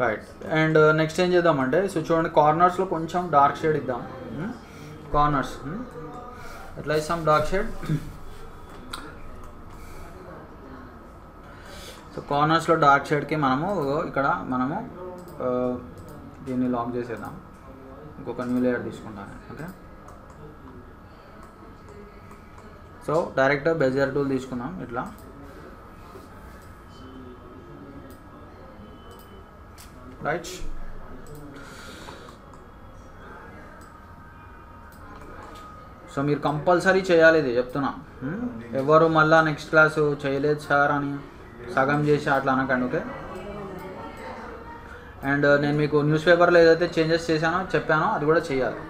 రైట్. అండ్ నెక్స్ట్ ఏం చేద్దామంటే, సో చూడండి కార్నర్స్లో కొంచెం డార్క్ షేడ్ ఇద్దాం. కార్నర్స్ ఎట్లా ఇస్తాం? Dark shade. సో కార్నర్స్లో డార్క్ షేడ్కి మనము ఇక్కడ మనము దీన్ని లాక్ చేసేద్దాం. ఇంకొక న్యూ లేయర్ తీసుకుంటాను. Okay, so direct Bezier tool తీసుకుందాం. ఇట్లా రైట్. సో మీరు కంపల్సరీ చేయాలి, ఇది చెప్తున్నా. ఎవరు మళ్ళీ నెక్స్ట్ క్లాసు చేయలేదు సార్ అని సగం చేసి అట్లా అనకండి. ఓకే, అండ్ నేను మీకు న్యూస్ పేపర్లో ఏదైతే చేంజెస్ చేశానో చెప్పానో అది కూడా చేయాలి.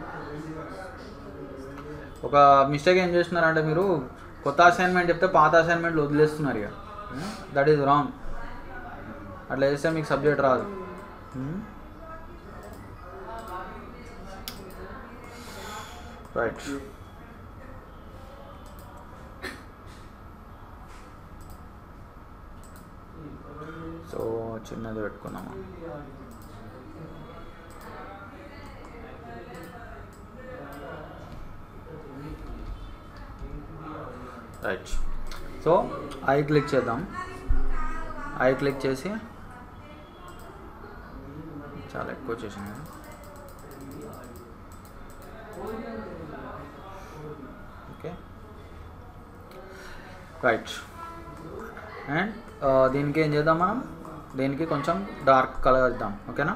ఒక మిస్టేక్ ఏం చేస్తున్నారంటే, మీరు కొత్త అసైన్మెంట్ చెప్తే పాత అసైన్మెంట్లు వదిలేస్తున్నారు. ఇక దట్ ఈజ్ రాంగ్. అట్లా చేస్తే మీకు సబ్జెక్ట్ రాదు. రైట్. సో చిన్నది పెట్టుకున్నాము. రైట్. సో ఐ క్లిక్ చేద్దాం. ఐ క్లిక్ చేసి, చాలా ఎక్కువ చేసింది. Okay, right. అండ్ దీనికి ఏం చేద్దాం మనం? దీనికి కొంచెం డార్క్ కలర్ ఇద్దాం. ఓకేనా?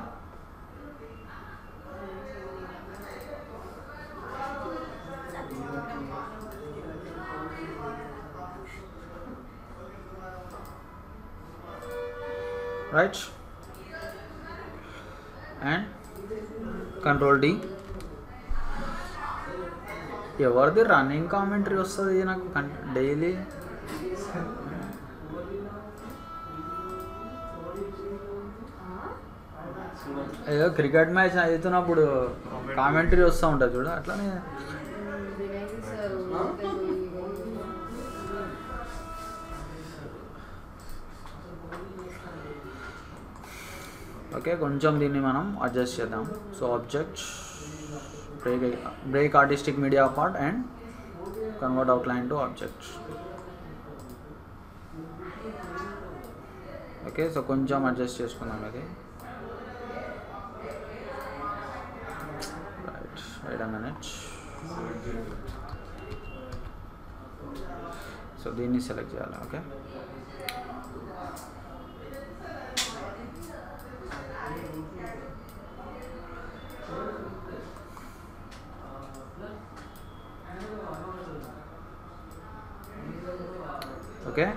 రైట్. And control D. ఎవరిది రన్నింగ్ కామెంటరీ వస్తుంది నాకు డైలీ? ఏదో క్రికెట్ మ్యాచ్ అవుతున్నప్పుడు కామెంటరీ వస్తూ ఉంటుంది చూడ, అట్లానే. ఓకే, కొంచెం దీన్ని మనం అడ్జస్ట్ చేద్దాం. So object break artistic media part and convert outline to object. Okay, so కొంచెం అడ్జస్ట్ చేసుకుందాం ఇది. Wait a minute. సో దీన్ని సెలెక్ట్ చేయాలి. Okay, okay.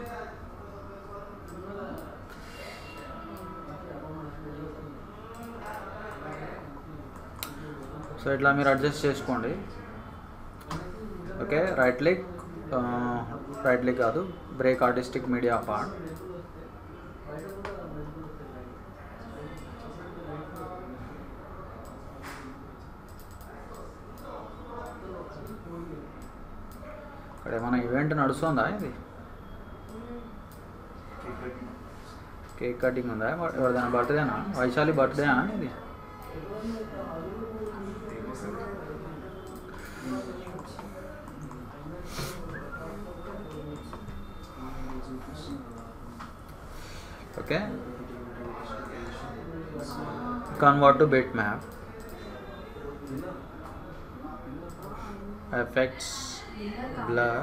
సో ఇట్లా మీరు అడ్జస్ట్ చేసుకోండి. ఓకే, రైట్ క్లిక్ కాదు, బ్రేక్ ఆర్టిస్టిక్ మీడియా పార్ట్. ఇక్కడ ఏమైనా ఈవెంట్ నడుస్తుందా? ఇది కేక్ కటింగ్ ఉందా? ఎవరిదైనా బర్త్డేనా? వైశాలి బర్త్డేనా ఇది? Okay, convert to bitmap, effects, blur,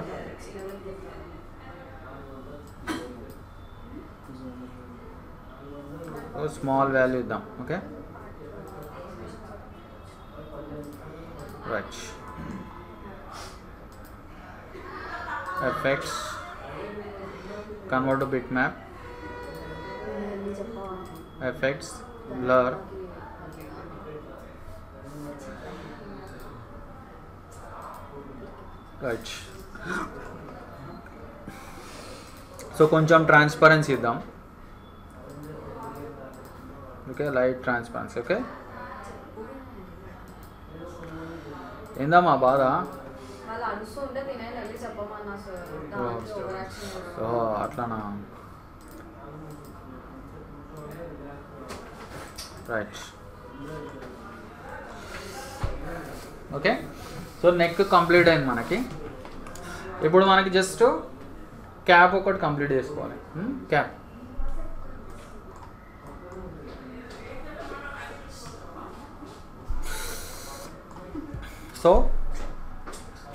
small value ఇద్దాం. Okay, right. effects, convert to bitmap, effects, blur, right. So కొంచెం ట్రాన్స్పరెన్సీ ఇద్దాం. Okay, light transparency. ఓకే, ఏందమ్మా బాధ? అట్లానా? Right. Okay, so neck complete అయింది మనకి. ఇప్పుడు మనకి జస్ట్ క్యాప్ ఒకటి కంప్లీట్ చేసుకోవాలి. క్యాప్.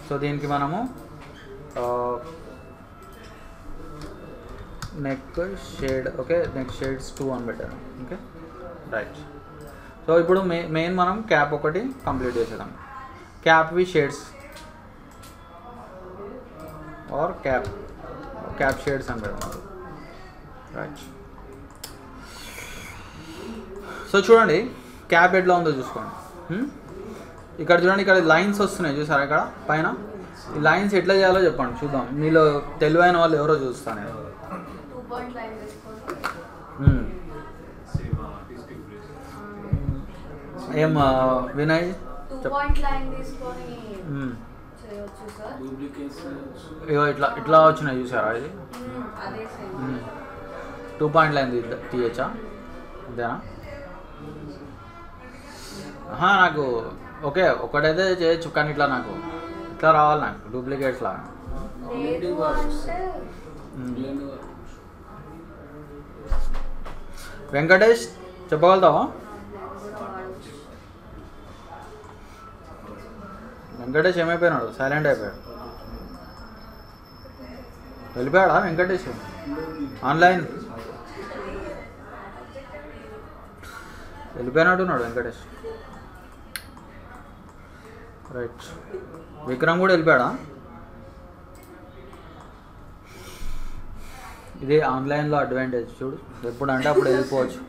సో దీనికి మనము neck shade. Okay, neck shades 2 అని పెట్టాను. Okay, right. సో ఇప్పుడు మెయిన్ మనం క్యాప్ ఒకటి కంప్లీట్ చేసేద్దాం. క్యాప్వి షేడ్స్ ఆర్ క్యాప్ షేడ్స్ అని పెడతాం. రైట్. సో చూడండి క్యాప్ ఎట్లా ఉందో చూసుకోండి. ఇక్కడ చూడండి, ఇక్కడ లైన్స్ వస్తున్నాయి చూసారా? ఇక్కడ పైన ఈ లైన్స్ ఎట్లా చేయాలో చెప్పండి, చూద్దాం. మీలో తెలివైన వాళ్ళు ఎవరో చూస్తాను. ఏం వినయ్? ఇగో ఇట్లా వచ్చినాయి చూసారా? ఇది 2 పాయింట్ లైన్ తీయచ్చా? అంతేనా? నాకు ఓకే ఒకటైతే చేయొచ్చు, కానీ ఇట్లా నాకు ఇట్లా రావాలి, నాకు డూప్లికేట్స్ లాగా. వెంకటేష్ చెప్పగలుగుతావా? వెంకటేష్ ఏమైపోయినాడు? సైలెంట్ అయిపోయాడు. వెళ్ళిపోయాడా వెంకటేష్? ఆన్లైన్ వెళ్ళిపోయినట్టున్నాడు వెంకటేష్. రైట్. విక్రమ్ కూడా వెళ్ళిపోయాడా? ఇది ఆన్లైన్లో అడ్వాంటేజ్ చూడు, ఎప్పుడు అంటే అప్పుడు వెళ్ళిపోవచ్చు.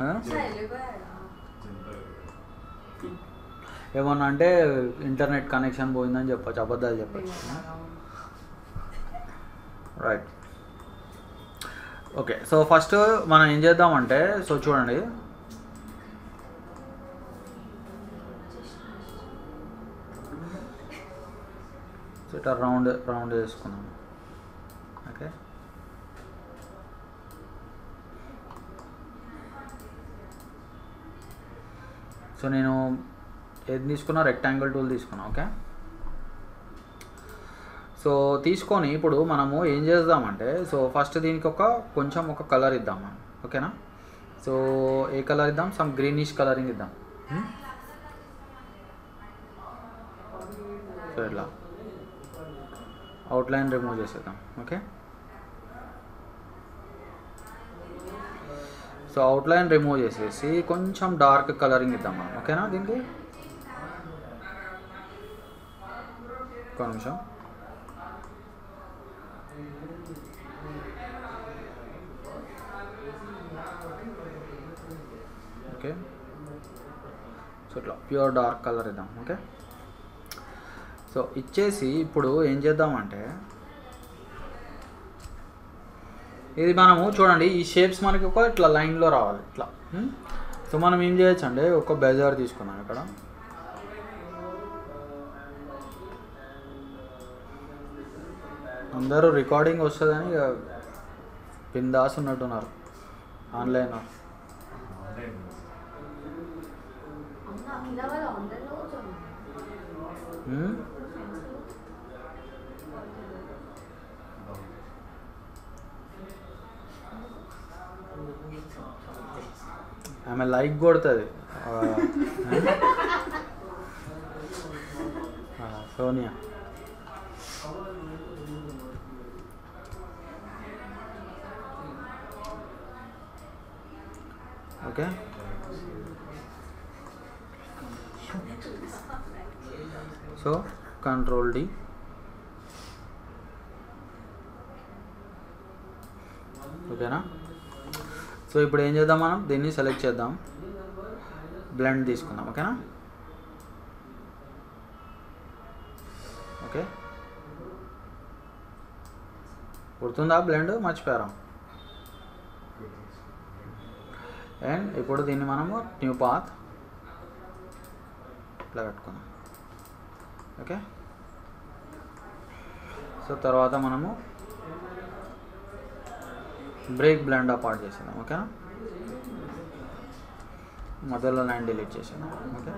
ఏమన్నా అంటే ఇంటర్నెట్ కనెక్షన్ పోయిందని చెప్పచ్చు, అబద్ధాలు చెప్పచ్చు. రైట్. ఓకే, సో ఫస్ట్ మనం ఏం చేద్దామంటే, సో చూడండి, సో ఇట్లా రౌండ్ చేసుకున్నాం. ఓకే, సో నేను ఏది తీసుకున్నా, రెక్టాంగిల్ టూల్ తీసుకున్నా. ఓకే, సో తీసుకొని ఇప్పుడు మనము ఏం చేద్దామంటే, సో ఫస్ట్ దీనికి కొంచెం ఒక కలర్ ఇద్దాం మనం. ఓకేనా, సో ఏ కలర్ ఇద్దాం? సమ్ గ్రీనిష్ కలరింగ్ ఇద్దాం. సో ఇట్లా అవుట్లైన్ రిమూవ్ చేసేద్దాం. ఓకే, సో అవుట్లైన్ రిమూవ్ చేసేసి కొంచెం డార్క్ కలరింగ్ ఇద్దాం మనం. ఓకేనా, దీనికి ఒక నిమిషం. ఓకే, సో ఇట్లా ప్యూర్ డార్క్ కలర్ ఇద్దాం. ఓకే, సో ఇచ్చేసి ఇప్పుడు ఏం చేద్దామంటే, ఇది మనము చూడండి, ఈ షేప్స్ మనకి ఇట్లా లైన్లో రావాలి ఇట్లా. సో మనం ఏం చేయొచ్చు అంటే, ఒక బెజర్ తీసుకున్నాం ఇక్కడ. అందరూ రికార్డింగ్ వస్తుందని బిందాస్ ఉన్నట్టున్నారు ఆన్లైన్. ఆమె లైక్ కొడుతుంది Sonia. Okay, so control D. ఓకేనా, సో ఇప్పుడు ఏం చేద్దాం, మనం దీన్ని సెలెక్ట్ చేద్దాం, బ్లెండ్ తీసుకుందాం. ఓకేనా, ఓకే, గుర్తుందా బ్లెండ్? మర్చిపోయారా? అండ్ ఇప్పుడు దీన్ని మనము న్యూ పాత్ ఇట్లా పెట్టుకున్నాం. ఓకే, సో తర్వాత మనము బ్రేక్ బ్లెండ్ అపార్ట్ చేసేద్దాం. ఓకేనా, మధ్యలో లైన్ డిలీట్ చేసేద్దాం. ఓకే,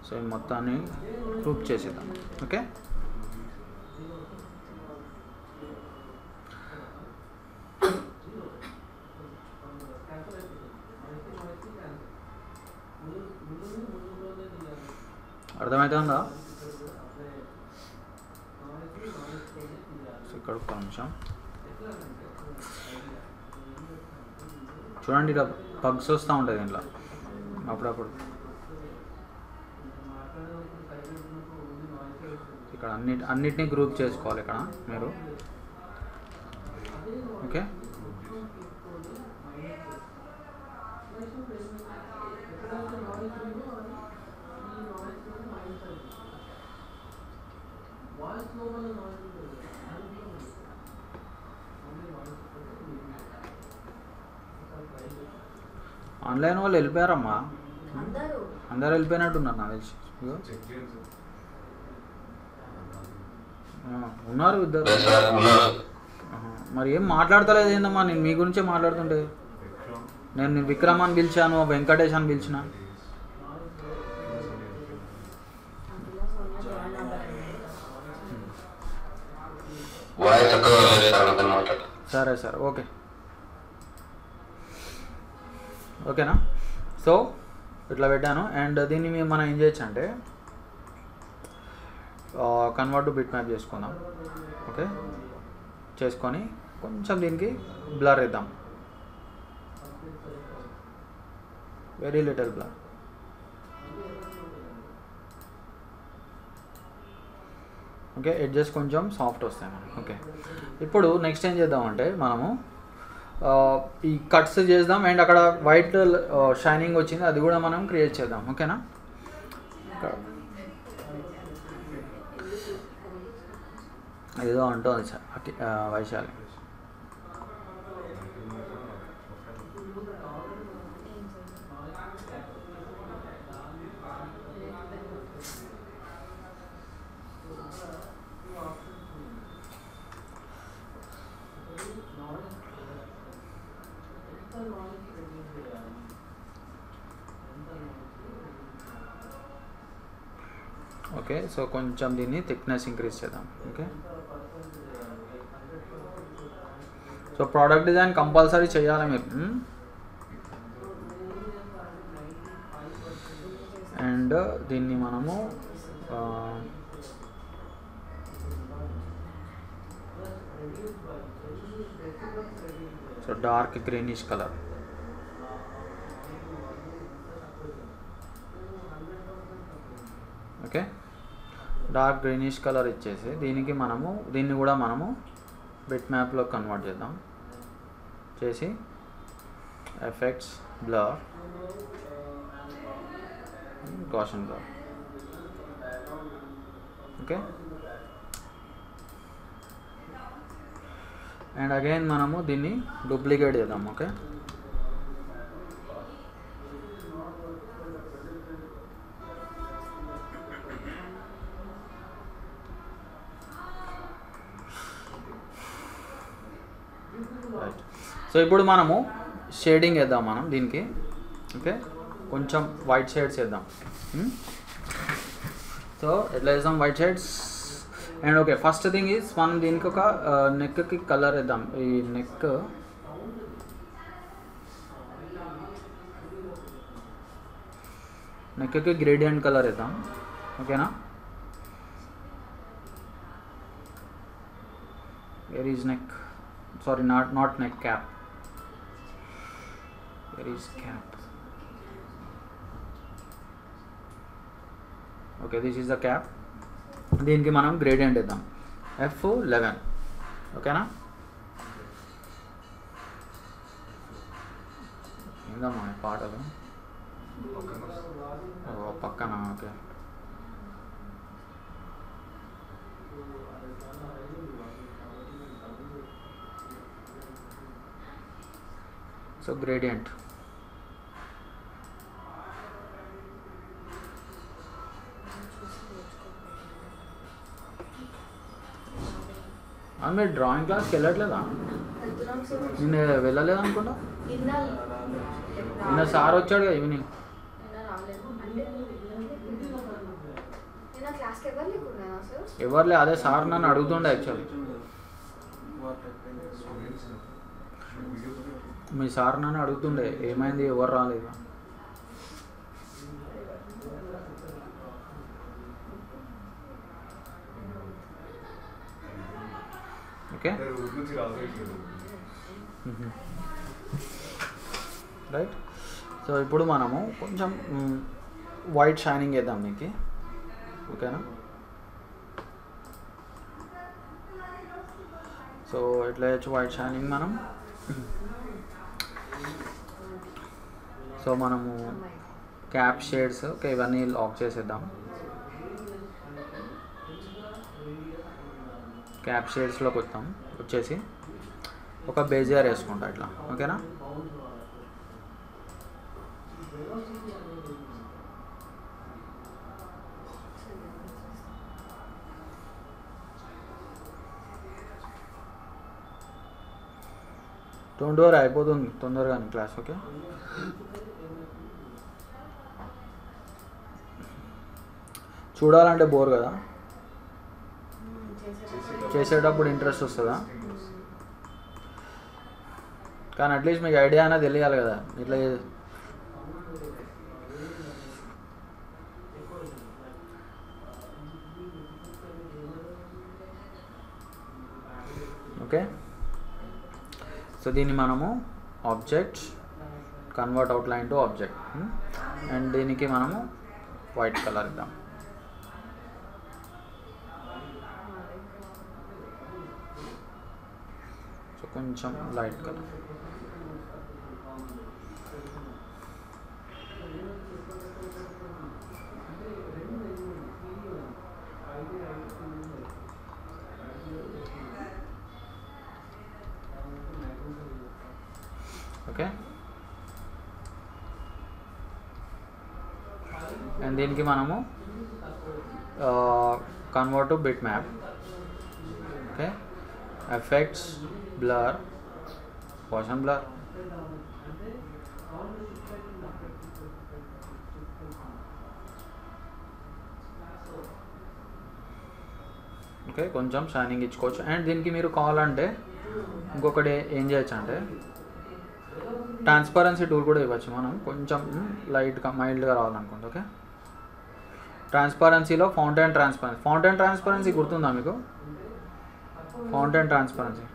సో ఈ మొత్తాన్ని గ్రూప్ చేసేద్దాం. ఓకే, అర్థమవుతుందా? ఇక్కడ ఒక నిమిషం చూడండి, ఇలా పగ్స్ వస్తూ ఉంటుంది దీంట్లో అప్పుడప్పుడు. ఇక్కడ అన్నిటినీ గ్రూప్ చేసుకోవాలి ఇక్కడ మీరు. ఓకే, ఆన్లైన్ వాళ్ళు వెళ్ళిపోయారమ్మా, అందరు వెళ్ళిపోయినట్టున్నారు నాకు తెలిసి. ఉన్నారు ఇద్దరు. మరి ఏం మాట్లాడతలేదు ఏందమ్మా? నేను మీ గురించే మాట్లాడుతుంటే, నేను విక్రమ్ అని పిలిచాను, వెంకటేష్ అని పిలిచిన. సరే సరే, ఓకే, ఓకేనా. సో ఇట్లా పెట్టాను. అండ్ దీన్ని మనం ఏం చేయొచ్చు అంటే, కన్వర్ట్ టు బిట్ మ్యాప్ చేసుకుందాం. ఓకే, చేసుకొని కొంచెం దీనికి బ్లర్ ఇద్దాం, very little blur. Okay, edges కొంచెం సాఫ్ట్ వస్తాయి మనకి. ఓకే, ఇప్పుడు నెక్స్ట్ ఏం చేద్దామంటే మనము ఈ కట్స్ చేద్దాం అండ్ అక్కడ వైట్ షైనింగ్ వచ్చింది అది కూడా మనం క్రియేట్ చేద్దాం. ఓకేనా, ఏదో అంటుంది వైశాలి. ఓకే, సో కొంచెం దీన్ని థిక్నెస్ ఇంక్రీజ్ చేద్దాం. Okay, so product design compulsory చేయాలి మీరు. అండ్ దీన్ని మనము so dark greenish colour. Okay, dark greenish colour ఇచ్చేసి దీన్ని కూడా మనము బిట్ మ్యాప్లో కన్వర్ట్ చేద్దాం. చేసి effects, blur, Gaussian blur. Okay, and again మనము దీన్ని డూప్లికేట్ చేద్దాం. ఓకే, సో ఇప్పుడు మనము షేడింగ్ వేద్దాం మనం దీనికి. ఓకే, కొంచెం వైట్ షేడ్స్ వేద్దాం. సో ఎట్లా వేద్దాం white shades. And okay, first thing is మనం దీనికి ఒక నెక్కి కలర్ వేద్దాం. ఈ నెక్కి గ్రేడియంట్ కలర్ వేద్దాం. ఓకేనా, where is neck, sorry, not neck, cap. There is cap. Okay, this is the cap. దీనికి మనం గ్రేడియంట్ ఇద్దాం F11. ఓకేనా, ఏందమ్మా పాటలు పక్కన. Okay, so gradient. మీరు డ్రాయింగ్ క్లాస్కి వెళ్ళట్లేదా? నేను వెళ్ళలేదు అనుకుంటా. నిన్న సార్ వచ్చాడు కదా ఈవినింగ్. ఎవరులే, అదే సార్ నన్ను అడుగుతుండే యాక్చువల్లీ. మీ సార్ నన్ను అడుగుతుండే ఏమైంది, ఎవరు రాలేదు. Okay, right. సో ఇప్పుడు మనము కొంచెం వైట్ షైనింగ్ వేద్దాం మీకు. ఓకేనా, సో ఎట్లా వేయచ్చు వైట్ షైనింగ్ మనం. సో మనము క్యాప్ షేడ్స్, ఓకే, ఇవన్నీ లాక్ చేసేద్దాం. క్యాప్ షేడ్స్లోకి వచ్చేసి ఒక బేజియర్ వేసుకుంటా ఇట్లా. ఓకేనా, డోంట్ వరీ, అయిపోతుంది తొందరగా క్లాస్. ఓకే, చూడాలంటే బోర్ కదా, చేసేటప్పుడు ఇంట్రెస్ట్ వస్తుందా? కానీ అట్లీస్ట్ మీకు ఐడియా అనేది తెలియాలి కదా ఇట్లా. ఓకే, సో దీన్ని మనము object convert outline to object, and దీనికి మనము వైట్ కలర్ ఇద్దాం. కొంచెం లైట్ కలర్. ఓకే, అండ్ దీనికి మనము convert to bitmap. Okay, effects, blur, motion blur. Okay, కొంచెం షైనింగ్ ఇచ్చుకోవచ్చు. అండ్ దీనికి మీరు కావాలంటే ఇంకొకటి ఏం చేయొచ్చు అంటే ట్రాన్స్పరెన్సీ టూల్ కూడా ఇవ్వచ్చు మనం, కొంచెం లైట్గా మైల్డ్గా రావాలనుకుంటే. ఓకే, ట్రాన్స్పరెన్సీలో ఫౌంటైన్ ట్రాన్స్పరెన్సీ గుర్తుందా మీకు? ఫౌంటైన్ ట్రాన్స్పరెన్సీ,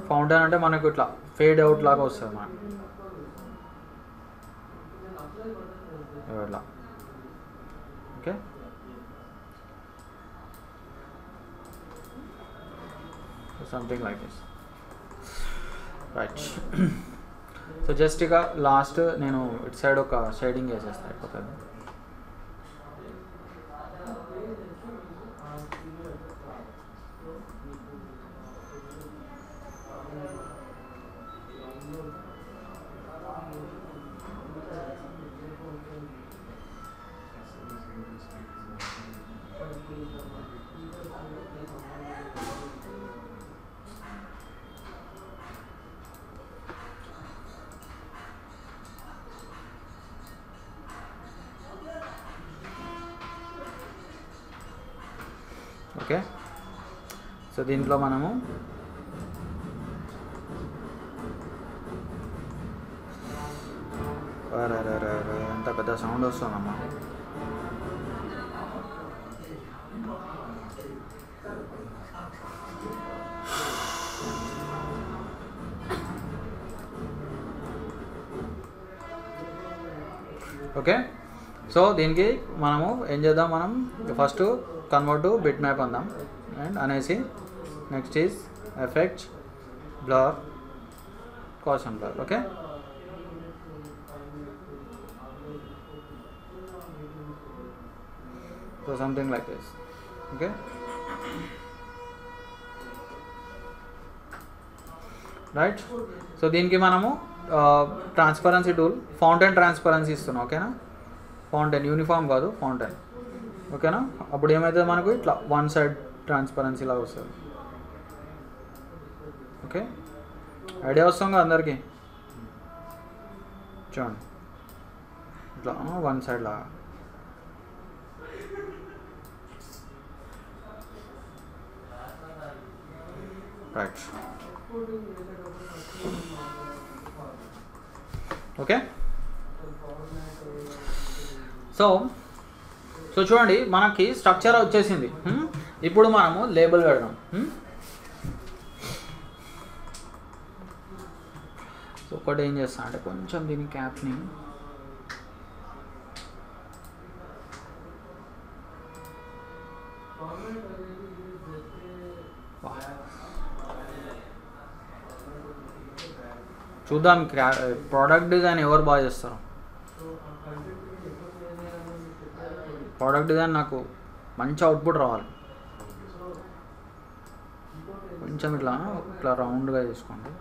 ఫౌంటైన్ అంటే మనకు ఇట్లా ఫేడ్ అవుట్ లాగా వస్తుంది మనకు ఇట్లా. Okay, something like this, right. So just ఇక లాస్ట్ నేను ఇటు సైడ్ ఒక షేడింగ్ వేసేస్తాను, అయిపోతుంది. ఓకే, సో దీంట్లో మనము ఎంత పెద్ద సౌండ్ వస్తుందమ్మా. ఓకే, సో దీనికి మనము ఏం చేద్దాం, మనం first convert to bitmap అందాం. అండ్ అనేసి next is effects, blur, motion blur. Okay, so something like this. Okay, right. So దీనికి మనము ట్రాన్స్పరెన్సీ టూల్, ఫౌంటైన్ ట్రాన్స్పరెన్సీ ఇస్తున్నాం. ఓకేనా, ఫౌంటైన్ యూనిఫామ్ కాదు, ఫౌంటైన్. ఓకేనా, అప్పుడు ఏమవుతుంది మనకు ఇట్లా వన్ సైడ్ ట్రాన్స్పరెన్సీ లాగా వస్తుంది. ఓకే, ఐడియా వస్తుంది కదా అందరికీ? చూడండి ఇట్లా వన్ సైడ్ లాగా. Right, okay. సో చూడండి మనకి స్ట్రక్చర్ వచ్చేసింది. ఇప్పుడు మనము లేబుల్ పెడదాం. సో ఒకటి ఏం చేస్తా అంటే కొంచెం దీని క్యాప్ని చూద్దాం ప్రోడక్ట్ డిజైన్ ఎవరు బాగా చేస్తారు. ప్రోడక్ట్ డిజైన్ నాకు మంచి అవుట్పుట్ రావాలి. కొంచెం ఇట్లా ఇట్లా రౌండ్గా చేసుకోండి.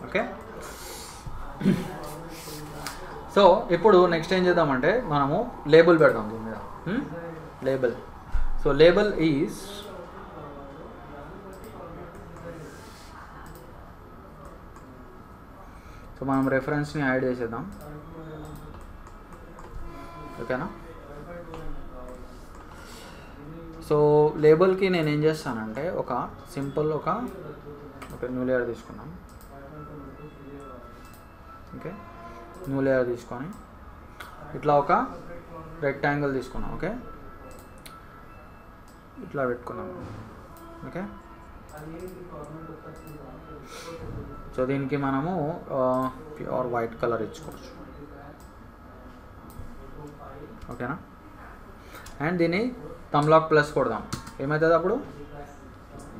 ఓకే, సో ఇప్పుడు నెక్స్ట్ ఏం చేద్దామంటే మనము లేబుల్ పెడదాం దీని మీద. Label, so label is so మనం రెఫరెన్స్ని యాడ్ చేసేద్దాం. ఓకేనా, సో లేబుల్కి నేను ఏం చేస్తానంటే ఒక సింపుల్ ఒక న్యూ లేయర్ తీసుకున్నాం. ఓకే, న్యూ లేయర్ తీసుకొని ఇట్లా ఒక రెక్టాంగిల్ తీసుకున్నాం. ఓకే, ఇట్లా పెట్టుకున్నాం. ఓకే, సో దీనికి మనము ప్యూర్ వైట్ కలర్ ఇచ్చుకోవచ్చు. ఓకేనా. అండ్ దీన్ని థంబ్లాక్ ప్లస్ కొడదాం, ఏమవుతుంది అప్పుడు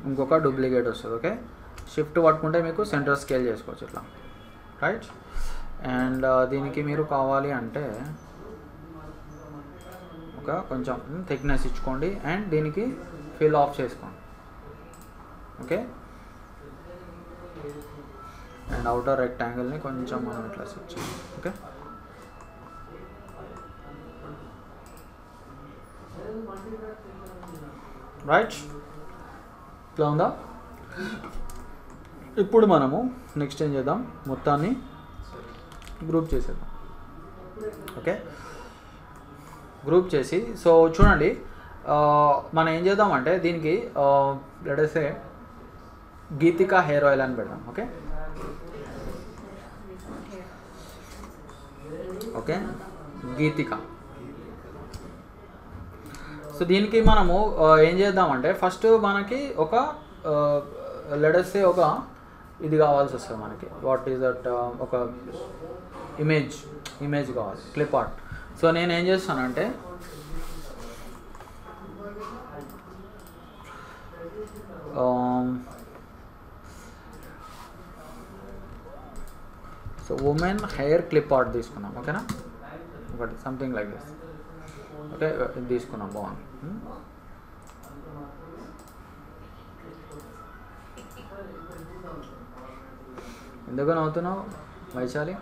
ఇంకొక డూప్లికేట్ వస్తుంది. ఓకే, షిఫ్ట్ పట్టుకుంటే మీకు సెంటర్ స్కేల్ చేసుకోవచ్చు ఇట్లా, రైట్. అండ్ దీనికి మీరు కావాలి అంటే ఒక కొంచెం థిక్నెస్ ఇచ్చుకోండి అండ్ దీనికి ఫిల్ ఆఫ్ చేసుకోండి. ఓకే, అండ్ అవుటర్ రెక్టాంగిల్ని కొంచెం మనం ఇట్లా సెట్ చేయాలి. ఓకే, రైట్, ఇట్లా ఉందా. ఇప్పుడు మనము నెక్స్ట్ ఏం చేద్దాం, మొత్తాన్ని గ్రూప్ చేసేద్దాం. ఓకే, గ్రూప్ చేసి సో చూడండి మనం ఏం చేద్దామంటే దీనికి లెట్ us say గీతిక హెయిర్ ఆయిల్ అని పెడదాం. ఓకే, ఓకే గీతిక. సో దీనికి మనము ఏం చేద్దామంటే ఫస్ట్ మనకి ఒక లెట్ us say ఒక ఇది కావాల్సి వస్తుంది మనకి, వాట్ ఈస్ దట్, ఒక ఇమేజ్ కావాలి, క్లిప్ ఆర్ట్. సో నేను ఏం చేస్తానంటే so women hair clip art తీసుకున్నాం. ఓకేనా, ఒకటి సంథింగ్ లైక్ దిస్. ఓకే, ఇది తీసుకున్నాం, బాగుంది. ఎందుకు నవ్వుతున్నావు వైశాలి?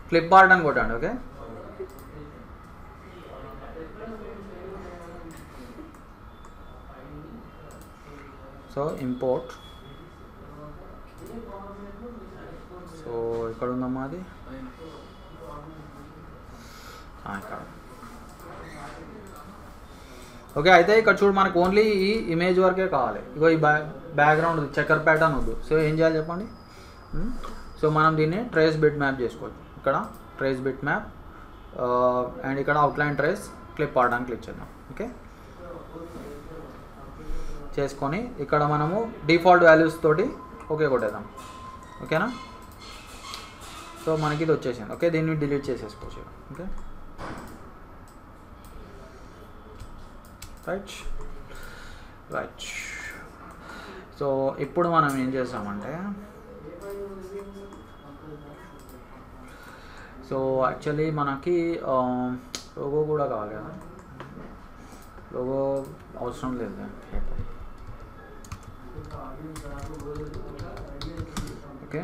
క్లిప్ ఆర్ట్ అని కొట్టండి. Okay, so import. సో ఇక్కడ ఉందమ్మా అది, ఇక్కడ. ఓకే, అయితే ఇక్కడ చూడు మనకు ఓన్లీ ఈ ఇమేజ్ వరకే కావాలి. ఇగో ఈ బ్యాక్గ్రౌండ్ చెక్కర్ ప్యాటర్న్ వద్దు. సో ఏం చేయాలి చెప్పండి. సో మనం దీన్ని ట్రేస్ బిట్ మ్యాప్ చేసుకోవచ్చు. ఇక్కడ ట్రేస్ బిట్ మ్యాప్ అండ్ ఇక్కడ అవుట్లైన్ ట్రేస్ క్లిప్ ఆర్ట్ అని క్లిక్ చేద్దాం. ఓకే, చేసుకొని ఇక్కడ మనము డిఫాల్ట్ వాల్యూస్ తోటి ఓకే కొట్టేద్దాం. ఓకేనా, సో మనకి ఇది వచ్చేసింది. ఓకే, దీన్ని డిలీట్ చేసేసుకోవచ్చు. Okay, right. సో ఇప్పుడు మనం ఏం చేస్తామంటే సో యాక్చువల్లీ మనకి లోగో కూడా కావాలి కదా, లోగో అవసరం లేదు. ఓకే,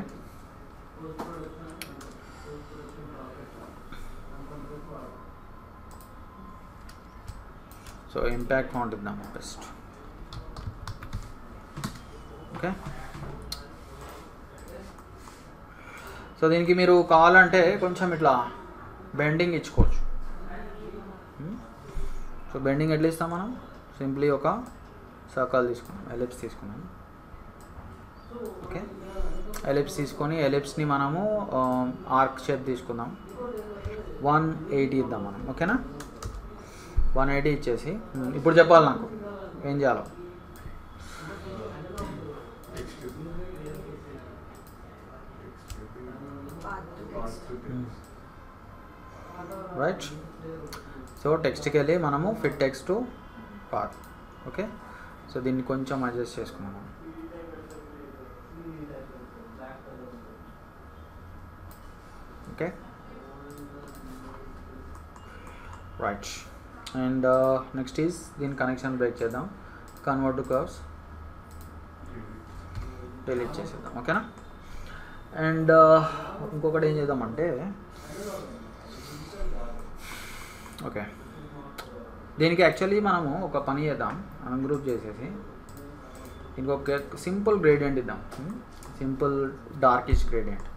సో ఇంపాక్ట్ ఫాంట్ ఇద్దాము బెస్ట్. ఓకే, సో దీనికి మీరు కావాలంటే కొంచెం ఇట్లా బెండింగ్ ఇచ్చుకోవచ్చు. సో బెండింగ్ ఎట్లా ఇస్తాం మనం, సింప్లీ ఒక సర్కిల్ తీసుకున్నాం, ఎలిప్స్ తీసుకున్నాం. ఓకే, ఎలిప్స్ తీసుకొని ఎలిప్స్ని మనము ఆర్క్ షేప్ తీసుకుందాం. 180 ఇద్దాం మనం. ఓకేనా, 180 ఇచ్చేసి ఇప్పుడు చెప్పాలి నాకు ఏం చేయాలో. రైట్, సో టెక్స్ట్కి వెళ్ళి మనము fit text to path. Okay, so దీన్ని కొంచెం అడ్జస్ట్ చేసుకున్నాము. Okay, right. And next is దీని కనెక్షన్ బ్రేక్ చేద్దాం, కన్వర్ట్ టు కర్వ్స్ డిలీట్ చేసేద్దాం. ఓకేనా, అండ్ ఇంకొకటి ఏం చేద్దామంటే ఓకే దీనికి యాక్చువల్లీ మనము ఒక పని చేద్దాం, అన్గ్రూప్ చేసేసి ఇంకొక సింపుల్ గ్రేడియంట్ ఇద్దాం, సింపుల్ డార్కిష్ గ్రేడియంట్.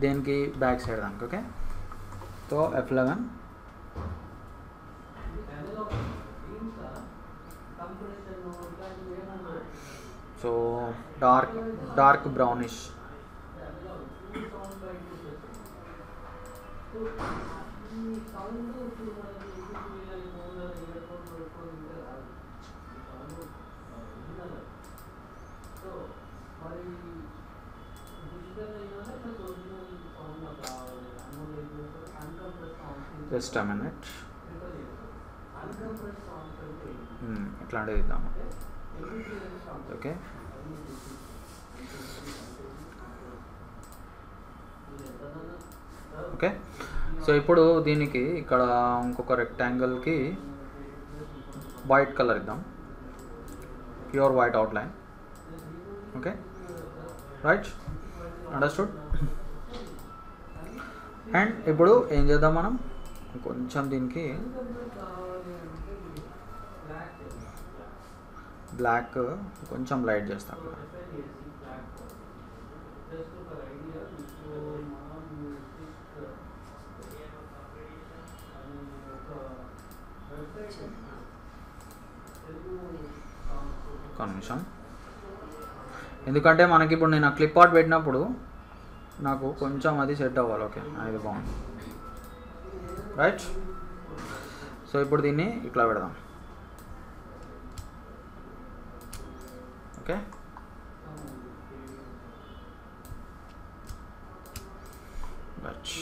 దేనికి బ్యాక్ సైడ్ దానికి. Okay, so F11 so dark brownish. Just a minute. ఇట్లాంటిది ఇద్దాము. Okay, okay. సో ఇప్పుడు దీనికి ఇక్కడ ఇంకొక రెక్టాంగిల్కి వైట్ కలర్ ఇద్దాం, pure white outline. Okay, right, understood. And ఇప్పుడు ఏం చేద్దాం, మనం కొంచెం దీనికి బ్లాక్ కొంచెం లైట్ చేస్తాం. ఒక నిమిషం, ఎందుకంటే మనకి ఇప్పుడు నేను క్లిప్ ఆర్ట్ పెట్టినప్పుడు నాకు కొంచెం అది సెట్ అవ్వాలి. ఓకే, అది బాగుంది, రైట్. సో ఇప్పుడు దీన్ని ఇట్లా పెడదాం. Okay, right.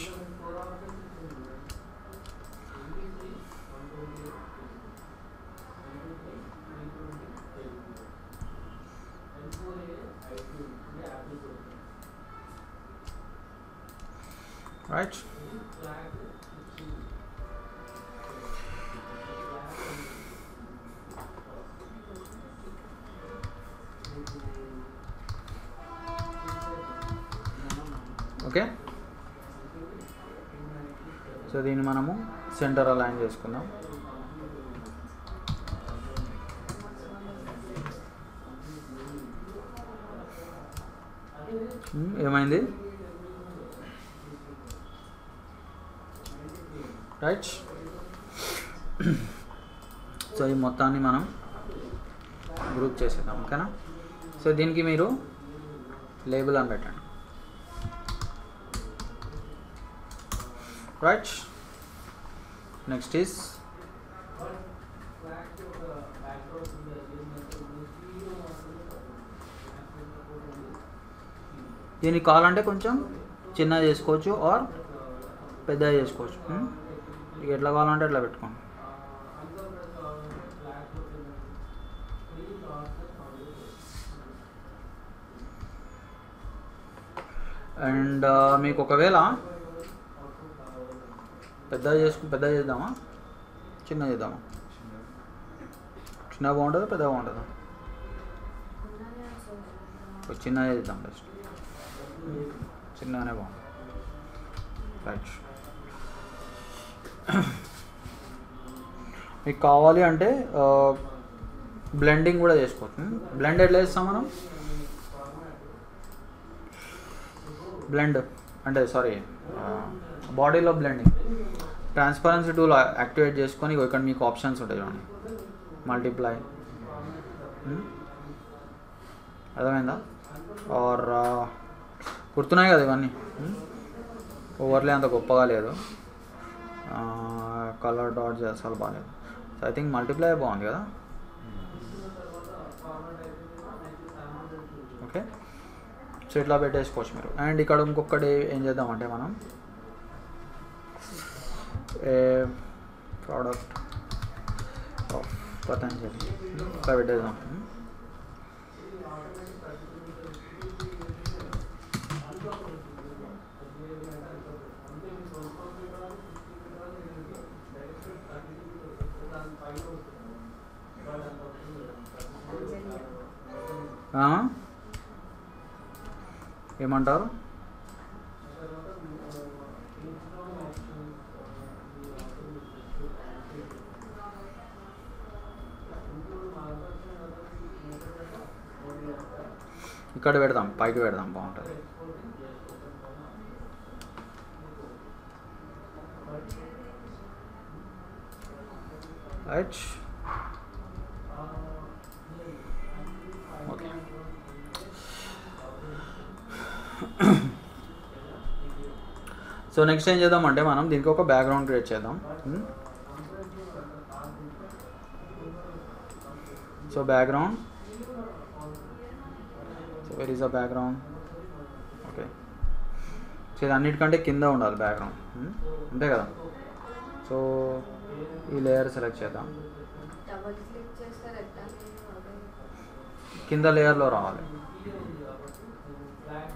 Right. Okay, so దీన్ని మనము సెంటర్ అలైన్ చేసుకుందాం. ఏమైంది, రైట్. సో ఈ మొత్తాన్ని మనం గ్రూప్ చేసేద్దాం. ఓకేనా. సో దీనికి మీరు లేబుల్ అని పెట్టండి, రైట్. నెక్స్ట్ ఈస్ దీనికి కావాలంటే కొంచెం చిన్నగా చేసుకోవచ్చు ఆర్ పెద్దగా చేసుకోవచ్చు. ఇక ఎట్లా కావాలంటే ఎట్లా పెట్టుకోండి. అండ్ మీకు ఒకవేళ పెద్దగా చేద్దామా, చిన్నగా చేద్దామా? చిన్నగా బాగుంటుందా, పెద్దగా బాగుంటుందా? చిన్నగా చేద్దాం, బెస్ట్. చిన్నగానే బాగుంది, రైట్. మీకు కావాలి అంటే బ్లెండింగ్ కూడా చేసుకోవచ్చు. బ్లెండ్ ఎట్లా చేస్తాం మనం? బ్లెండ్ అంటే సారీ, బాడీలో బ్లెండింగ్ ట్రాన్స్పరెన్సీ టూల్ యాక్టివేట్ చేసుకొని ఇక్కడ మీకు ఆప్షన్స్ ఉంటాయి చూడండి, మల్టిప్లై, అర్థమైందా? ఆర్ గుర్తున్నాయి కదా ఇవన్నీ. ఓవర్లే అంత గొప్పగా లేదు, కలర్ డాట్ అసలు బాగాలేదు. సో ఐ థింక్ మల్టిప్లై బాగుంది కదా. ఓకే, సో ఇట్లా పెట్టేసుకోవచ్చు మీరు. అండ్ ఇక్కడ ఇంకొకటి ఏం చేద్దామంటే మనం ఏ ప్రోడక్ట్ ఆఫ్ పతంజలి ఇట్లా పెట్టేద్దాం. ఏమంటారు? ఇక్కడ పెడదాం, పైకి పెడదాం, బాగుంటుంది. Right, okay. సో నెక్స్ట్ ఏం చేద్దామంటే మనం దీనికి ఒక బ్యాక్గ్రౌండ్ క్రియేట్ చేద్దాం. So background, so where is the background? Okay, so ఇది అన్నిటికంటే కింద ఉండాలి బ్యాక్గ్రౌండ్, అంతే కదా. సో ఈ లేయర్ సెలెక్ట్ చేద్దాం. డబుల్ క్లిక్ చేస్తే రెక్టాంగిల్ కింద లేయర్లో రావాలి.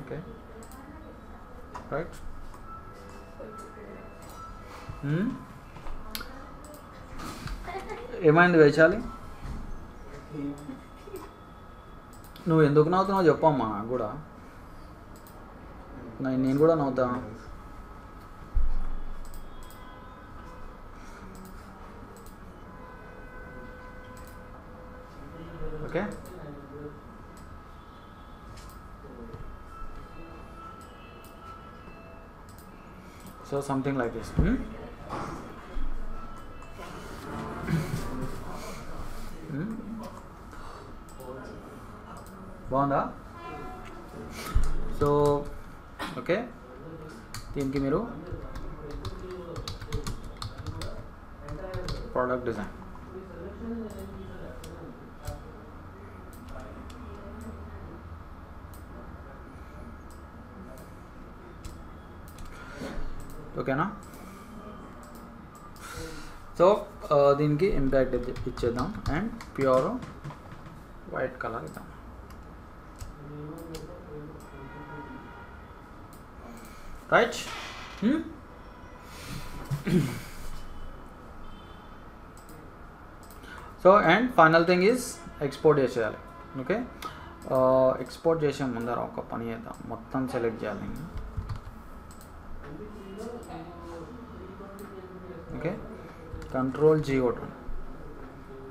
Okay right. ఏమైంది వేచాలి? నువ్వు ఎందుకు నవ్వుతున్నావు చెప్పమ్మా. నాకు కూడా నేను కూడా నవ్వుతా. Okay so something like this. బాగుందా? సో ఓకే దీనికి మీరు ప్రోడక్ట్ డిజైన్ ఓకేనా? సో దీనికి ఇంపాక్ట్ ఇచ్చేద్దాం అండ్ ప్యూర్ వైట్ కలర్ ఇద్దాం. Right. So and final thing is export చేసేయాలి. ఓకే ఎక్స్పోర్ట్ చేసే ముందర ఒక పని చేద్దాం. మొత్తం సెలెక్ట్ చేయాలి. ఓకే కంట్రోల్ G కొట్టండి.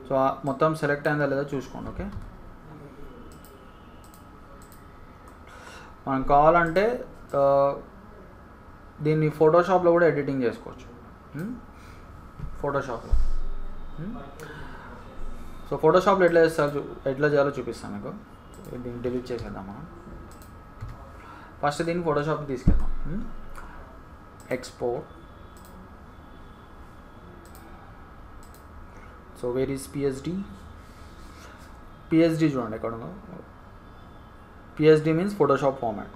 సో మొత్తం సెలెక్ట్ అయిందా లేదా చూసుకోండి. ఓకే మనం కావాలంటే దీన్ని ఫోటోషాప్లో కూడా ఎడిటింగ్ చేసుకోవచ్చు. ఫోటోషాప్లో సో ఫోటోషాప్లో ఎట్లా చేయాలో చూపిస్తాను మీకు. దీన్ని డిలీట్ చేసేద్దాం మనం. ఫస్ట్ దీన్ని ఫోటోషాప్కి తీసుకెళ్దాం. Export. So where is PSD? PSD చూడండి ఎక్కడ ఉందో. PSD means Photoshop format.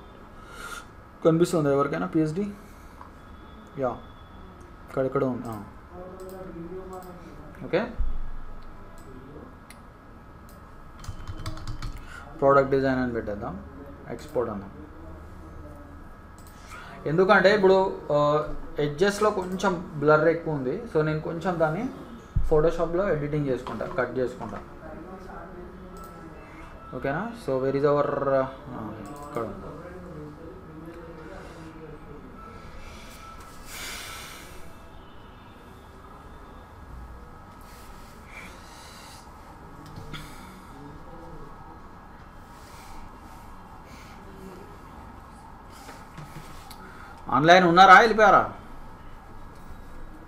కనిపిస్తుంది ఎవరికైనా PSD? యా ఇక్కడ ఉంది. ఓకే ప్రోడక్ట్ డిజైన్ అని పెట్టేద్దాం. ఎక్స్పోర్ట్ అన్నాం. ఎందుకంటే ఇప్పుడు ఎడ్జెస్లో కొంచెం బ్లర్ ఎక్కువ ఉంది. సో నేను కొంచెం దాన్ని ఫోటోషాప్లో ఎడిటింగ్ చేసుకుంటా, కట్ చేసుకుంటా. ఓకేనా? సో వేర్ ఈజ్ అవర్ ఇక్కడ ఆన్లైన్ ఉన్నారా? వెళ్ళిపోయారా?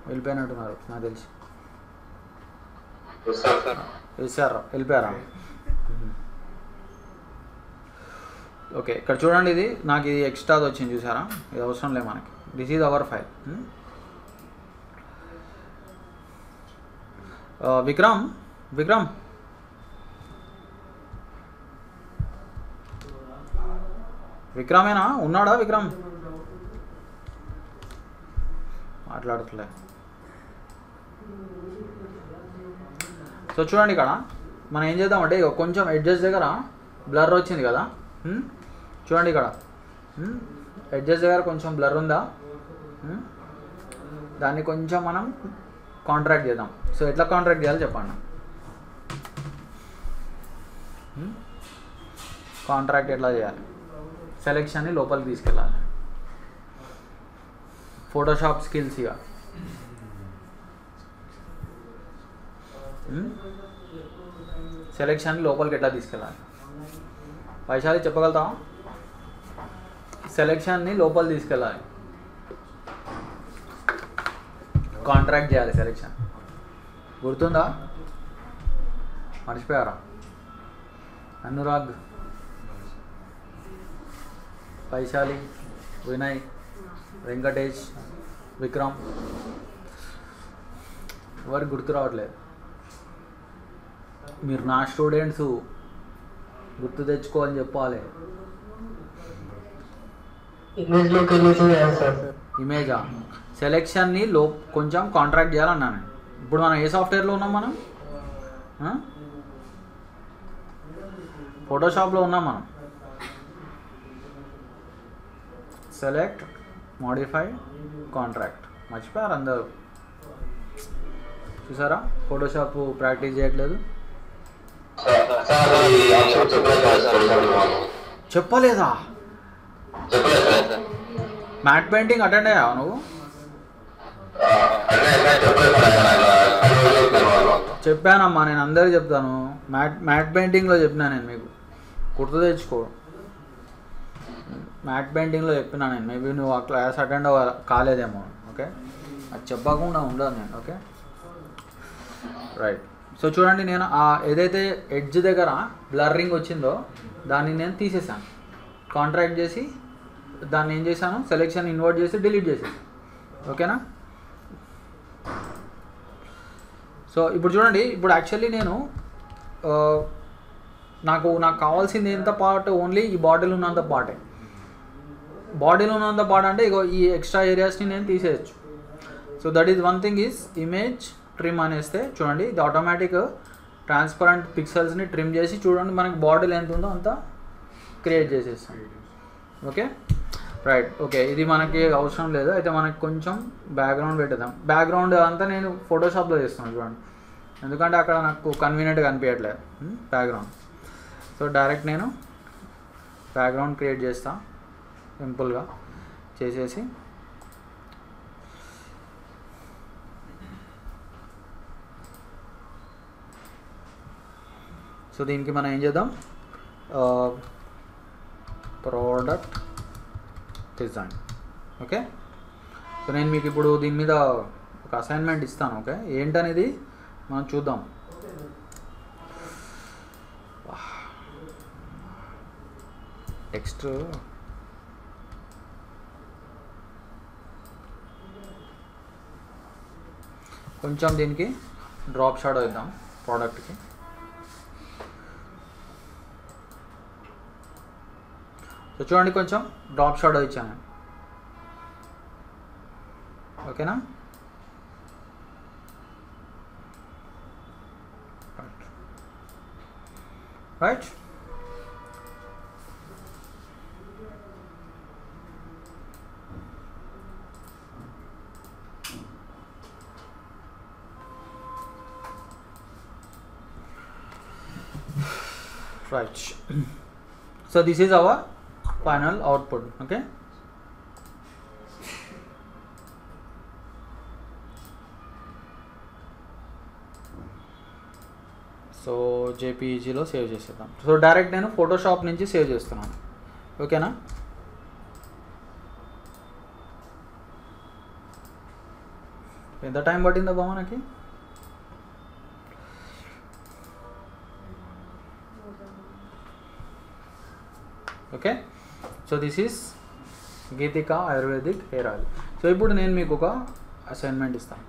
వెళ్ళిపోయినట్టున్నారు నాకు తెలిసి. సార్ వెళ్ళిపోయారా? ఓకే ఇక్కడ చూడండి. ఇది నాకు ఇది ఎక్స్ట్రాది వచ్చింది చూసారా? ఇది అవసరం లేదు మనకి. This is our file. Vikram విక్రమేనా? ఉన్నాడా విక్రమ్? మాట్లాడట్లే. సో చూడండి ఇక్కడ మనం ఏం చేద్దామంటే కొంచెం ఎడ్జెస్ దగ్గర బ్లర్ వచ్చింది కదా. చూడండి ఇక్కడ ఎడ్జెస్ దగ్గర కొంచెం బ్లర్ ఉందా? దాన్ని కొంచెం మనం కాంట్రాక్ట్ చేద్దాం. సో ఎట్లా కాంట్రాక్ట్ చేయాలి చెప్పండి. కాంట్రాక్ట్ ఎట్లా చేయాలి? సెలెక్షన్ని లోపలికి తీసుకెళ్ళాలి. ఫోటోషాప్ స్కిల్స్ ఇక సెలెక్షన్ లోపలికి ఎట్లా తీసుకెళ్ళాలి? వైశాలి చెప్పగలుగుతాం? సెలెక్షన్ని లోపల తీసుకెళ్ళాలి, కాంట్రాక్ట్ చేయాలి సెలెక్షన్. గుర్తుందా? మర్చిపోయారా? అనురాగ్, వైశాలి, వినయ్, వెంకటేష్, విక్రమ్, ఎవరికి గుర్తు రావట్లేదు. మీరు నా స్టూడెంట్స్, గుర్తు తెచ్చుకో అని చెప్పాలి. ఇమేజ్లోకి వెళ్ళేసి సార్. ఇమేజా సెలెక్షన్ని కొంచెం కాంట్రాక్ట్ చేయాలన్నాను. ఇప్పుడు మనం ఏ సాఫ్ట్వేర్లో ఉన్నాం? మనం ఫోటోషాప్లో ఉన్నాం. మనం సెలెక్ట్ మోడిఫై కాంట్రాక్ట్ మర్చిపోయారు అందరూ. చూసారా ఫోటోషాప్ ప్రాక్టీస్ చేయట్లేదు. చెప్పలేదా? మ్యాట్ పెయింటింగ్ అటెండ్ అయ్యావా నువ్వు? చెప్పానమ్మా, నేను అందరికీ చెప్తాను. మ్యాట్ పెయింటింగ్లో చెప్పినా నేను, మీకు గుర్తు తెచ్చుకో. మ్యాట్ పెయింటింగ్లో చెప్పినా నేను. మేబీ నువ్వు ఆ క్లాస్ అటెండ్ కాలేదేమో. ఓకే, అది చెప్పకుండా ఉండదు నేను. Okay right. సో చూడండి, నేను ఏదైతే ఎడ్జ్ దగ్గర బ్లర్రింగ్ వచ్చిందో దాన్ని నేను తీసేసాను. కాంట్రాక్ట్ చేసి దాన్ని ఏం చేశాను, సెలెక్షన్ ఇన్వర్ట్ చేసి డిలీట్ చేసేసాను. ఓకేనా? సో ఇప్పుడు చూడండి, ఇప్పుడు యాక్చువల్లీ నేను నాకు కావాల్సింది ఎంత పార్ట్, ఓన్లీ ఈ బాడీలో ఉన్నంత పార్టే. బాడీలో ఉన్నంత పార్ట్ అంటే ఇగో ఈ ఎక్స్ట్రా ఏరియాస్ని నేను తీసేయచ్చు. So that is one thing is image trim అనేస్తే చూడండి, ఇది ఆటోమేటిక్ ట్రాన్స్పరెంట్ పిక్సెల్స్ని ట్రిమ్ చేసి చూడండి మనకి బాడీలో ఎంత ఉందో అంత క్రియేట్ చేసేస్తాం. Okay right. ఓకే, ఇది మనకి అవసరం లేదు. అయితే మనకి కొంచెం బ్యాక్గ్రౌండ్ పెట్టేద్దాం. బ్యాక్గ్రౌండ్ అంతా నేను ఫోటోషాప్లో చేస్తున్నాను చూడండి, ఎందుకంటే అక్కడ నాకు కన్వీనియంట్గా అనిపించట్లేదు బ్యాక్గ్రౌండ్. సో డైరెక్ట్ నేను బ్యాక్గ్రౌండ్ క్రియేట్ చేస్తాను సింపుల్గా చేసేసి. సో దీనికి మనం ఏం చేద్దాం, ప్రోడక్ట్ డిజైన్. ఓకే, సో నేను మీకు ఇప్పుడు దీని మీద ఒక అసైన్మెంట్ ఇస్తాను. ఓకే, ఏంటనేది మనం చూద్దాం. టెక్స్ట్ కొంచెం దీనికి డ్రాప్ షాడో ఇద్దాం ప్రోడక్ట్కి. సో చూడండి, కొంచెం డ్రాప్ షాడో ఇచ్చాను. ఓకేనా? Right. Right. So this is our final output. Okay. So జేపీఈజీలో సేవ్ చేసేద్దాం. సో డైరెక్ట్ నేను ఫోటోషాప్ నుంచి సేవ్ చేస్తున్నాను. ఓకేనా? ఎంత టైం పట్టిందా మనకి? Okay, so this is Geetika ayurvedic hair oil. So ఇప్పుడు నేను మీకు ఒక అసైన్మెంట్ ఇస్తాను.